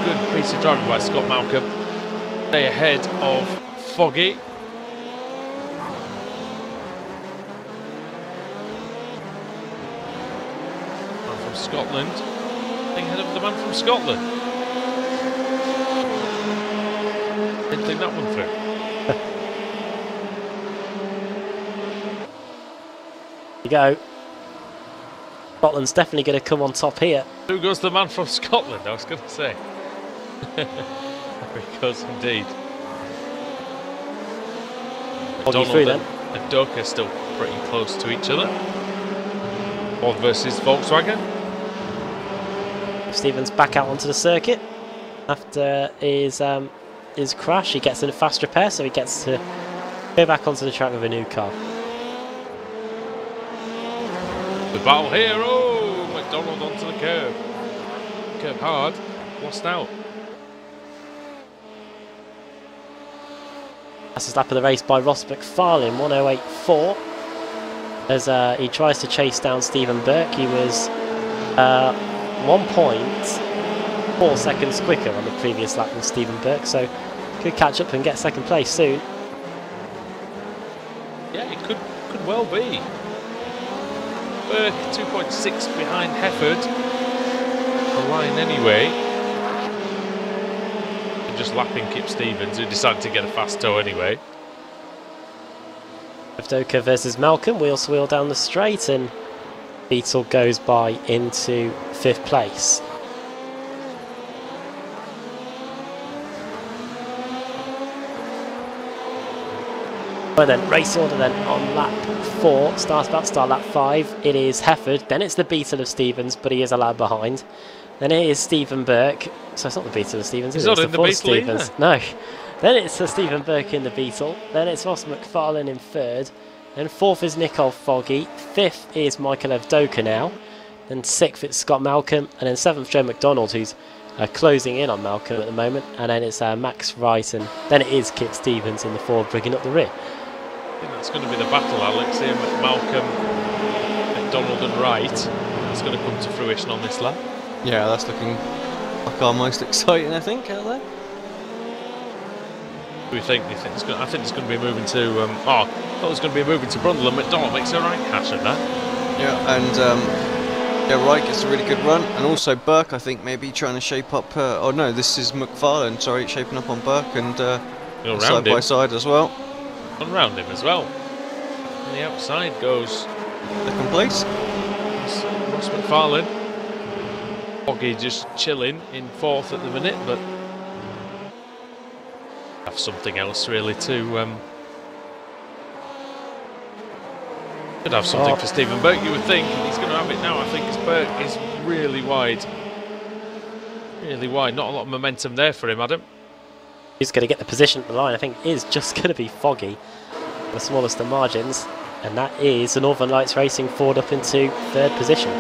good piece of driving by Scott Malcolm. Stay ahead of Foggy. Man from Scotland. Staying ahead of the man from Scotland. Didn't think that one through. You go. Scotland's definitely going to come on top here. Who goes the man from Scotland, I was going to say. Because indeed. Donald and Doka still pretty close to each other. Ford versus Volkswagen. Stevens back out onto the circuit after his crash. He gets in a fast repair, so he gets to go back onto the track with a new car. The battle here. Oh, McDonald onto the curb. Curb hard. Lost out. Fastest lap of the race by Ross McFarlane, 1:08.4. As he tries to chase down Stephen Burke. He was 1.4 seconds quicker on the previous lap than Stephen Burke, so could catch up and get second place soon. Yeah, it could well be. Burke 2.6 behind Hefford. The line anyway. And just lapping Kip Stevens, who decided to get a fast tow anyway. Doka versus Malcolm, wheel to wheel down the straight, and Beetle goes by into 5th place. Well then, race order then on lap 4, about to start lap 5, it is Hefford, then it's the Beetle of Stevens, but he is a lap behind. Then it is Stephen Burke, so it's not the Beetle of Stevens, is it? It's the Ford Stevens. No. Then it's Stephen Burke in the Beetle, then it's Ross McFarlane in 3rd, then 4th is Nicole Foggy, 5th is Michael Evdoka now, then 6th it's Scott Malcolm, and then 7th Joe McDonald, who's closing in on Malcolm at the moment, and then it's Max Wright, and then it is Kip Stevens in the Ford bringing up the rear. I think that's going to be the battle, Alex, here with Malcolm, McDonald and Wright. It's going to come to fruition on this lap. Yeah, that's looking like our most exciting, I think, out there. Do you think it's going? I think it's going to be moving to. I thought it was going to be moving to Brundle, and McDonald makes a right catch at that. Yeah, and yeah, Wright gets a really good run, and also Burke, I think, maybe trying to shape up. Oh no, this is McFarlane. Sorry, shaping up on Burke and side by side as well. Around him as well. On the outside goes second place. Ross McFarlane. Foggy just chilling in 4th at the minute, but have something else really to could have something for Stephen Burke, you would think, and he's going to have it now. I think his Burke is really wide. Really wide, not a lot of momentum there for him, Adam. Who's going to get the position at the line, I think, is just going to be Foggy, the smallest of margins, and that is the Northern Lights Racing Ford up into 3rd position.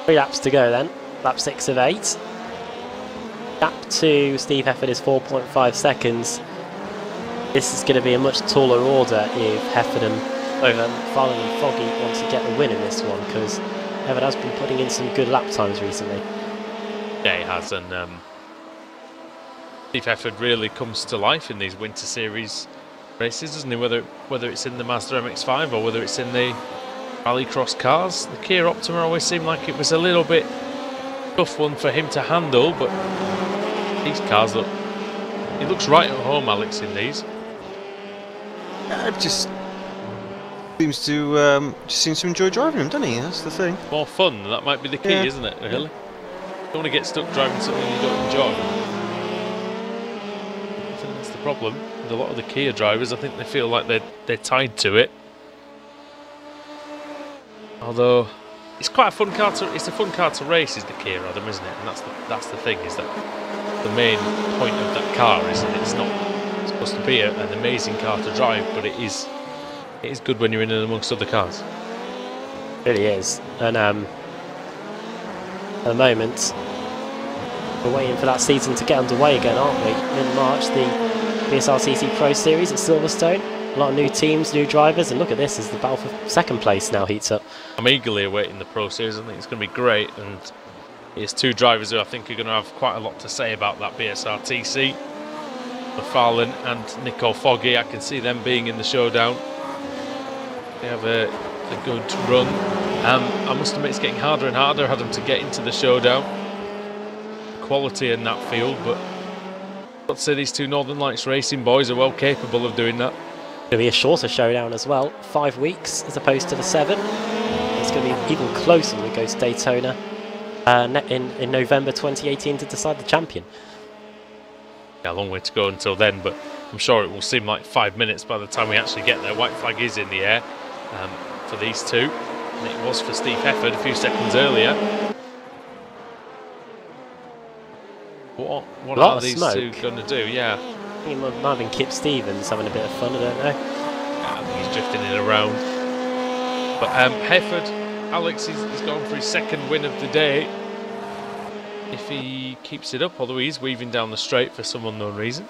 3 laps to go then, lap 6 of 8. Lap 2, Steve Hefford is 4.5 seconds. This is going to be a much taller order if Hefford and McFarlane and Foggy want to get the win in this one, because Hefford has been putting in some good lap times recently. Yeah, he has, and Steve Hefford really comes to life in these Winter Series races, doesn't he? Whether it's in the Mazda MX-5 or whether it's in the rallycross cars. The Kia Optima always seemed like it was a little bit tough one for him to handle, but these cars look. He looks right at home, Alex, in these. It just seems to enjoy driving them, doesn't he? That's the thing. More fun, that might be the key, isn't it? Really. Don't want to get stuck driving something you don't enjoy. I think that's the problem with a lot of the Kia drivers. I think they feel like they're tied to it. Although it's quite a fun car to race, is the Kia Adam, isn't it? And that's the thing, is that the main point of that car is that it's not supposed to be an amazing car to drive, but it is good when you're in and amongst other cars. It really is. And at the moment, we're waiting for that season to get underway again, aren't we? In March, the BSR Pro Series at Silverstone. A lot of new teams, new drivers, and look at this as the battle for second place now heats up. I'm eagerly awaiting the Pro Series. I think it's going to be great, and it's two drivers who I think are going to have quite a lot to say about that BSR TC. McFarlane and Nico Foggy, I can see them being in the showdown. They have a good run. I must admit it's getting harder and harder for them to get into the showdown. Quality in that field, but I'd say these two Northern Lights Racing boys are well capable of doing that. It's going to be a shorter showdown as well, 5 weeks as opposed to the 7. It's going to be even closer when we go to Daytona in November 2018 to decide the champion. Yeah, a long way to go until then, but I'm sure it will seem like 5 minutes by the time we actually get there. White flag is in the air for these two, and it was for Steve Hefford a few seconds earlier. What are these two going to do? Yeah. I think it might have been Kip Stevens having a bit of fun, I don't know. Yeah, I think he's drifting in around. But Hefford, Alex, he's gone for his second win of the day. If he keeps it up, although he's weaving down the straight for some unknown reason.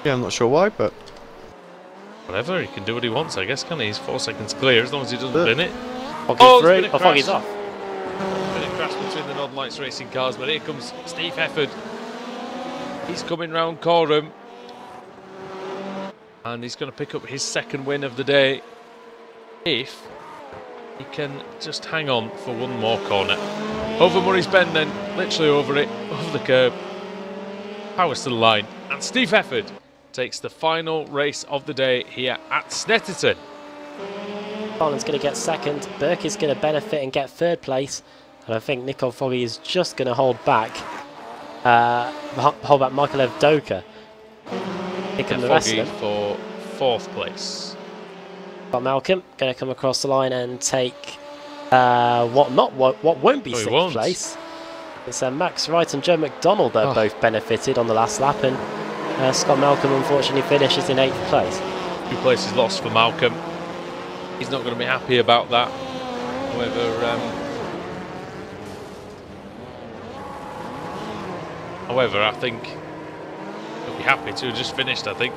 Yeah, I'm not sure why, but whatever, he can do what he wants, I guess, can he? He's 4 seconds clear, as long as he doesn't bin it. Foggy's off. Been a crash between the Northern Lights Racing cars, but here comes Steve Hefford. He's coming round Coram, and he's going to pick up his second win of the day if he can just hang on for one more corner. Over Murray's Bend then, literally over it, over the curb. Powers to the line, and Steve Hefford takes the final race of the day here at Snetterton. Farland's going to get second, Burke is going to benefit and get third place, and I think Nico Foggy is just going to hold back Michael Evdoka. Picking the rest of them for 4th place. But Malcolm going to come across the line and take what won't be 6th place. It's Max Wright and Joe McDonald that both benefited on the last lap, and Scott Malcolm unfortunately finishes in 8th place. 2 places lost for Malcolm. He's not going to be happy about that. However, I think he'll be happy to have just finished. I think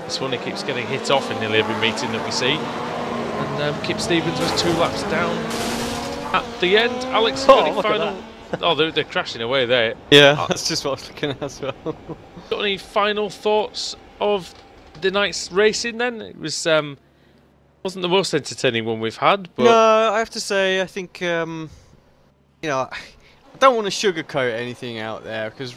this one, he keeps getting hit off in nearly every meeting that we see. And Kip Stevens was 2 laps down at the end. Alex, final. They're crashing away there. Yeah, that's just what I was looking at as well. Got any final thoughts of the night's racing then? It was wasn't the most entertaining one we've had, but no, I have to say, I think you know, I don't want to sugarcoat anything out there, because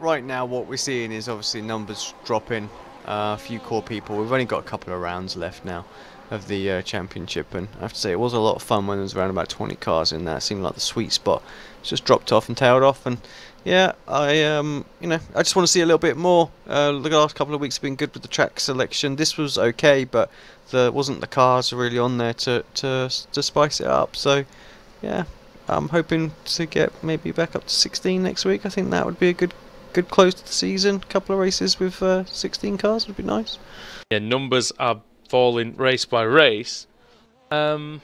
right now what we're seeing is obviously numbers dropping. A few core people. We've only got a couple of rounds left now of the championship, and I have to say it was a lot of fun when there was around about 20 cars in there. It seemed like the sweet spot. It's just dropped off and tailed off, and yeah, I just want to see a little bit more. The last couple of weeks have been good with the track selection. This was okay, but wasn't the cars really on there to spice it up. So yeah, I'm hoping to get maybe back up to 16 next week. I think that would be a good close to the season. A couple of races with 16 cars would be nice. Yeah, numbers are falling race by race, and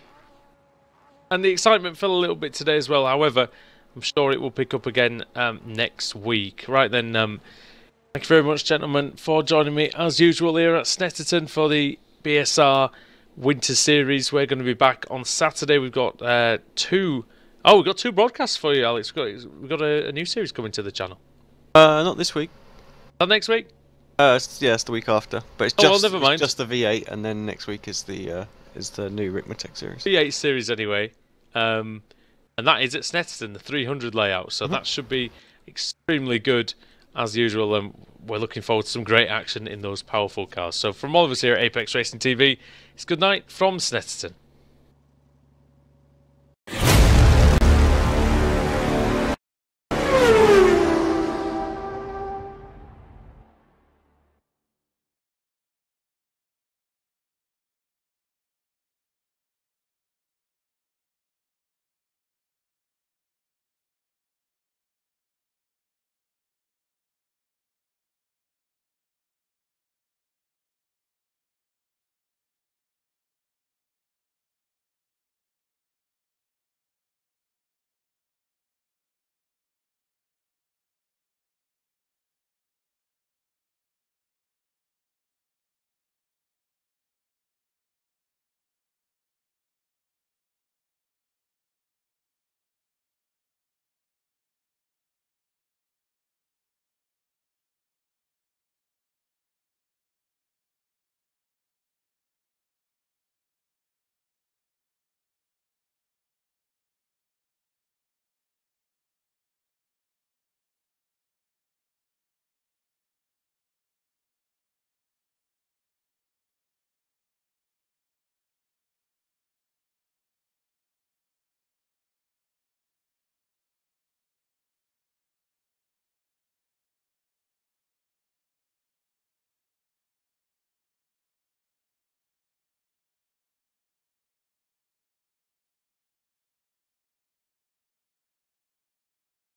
the excitement fell a little bit today as well. However, I'm sure it will pick up again next week. Right then, thank you very much, gentlemen, for joining me as usual here at Snetterton for the BSR Winter Series. We're going to be back on Saturday. We've got two broadcasts for you, Alex. We've got a new series coming to the channel. Not this week. Next week? Yeah, it's the week after. But it's well, just never mind. It's just the V8, and then next week is the new Rick Matech series. V8 series anyway, and that is at Snetterton, the 300 layout. So that should be extremely good as usual, and we're looking forward to some great action in those powerful cars. So from all of us here at Apex Racing TV, it's good night from Snetterton.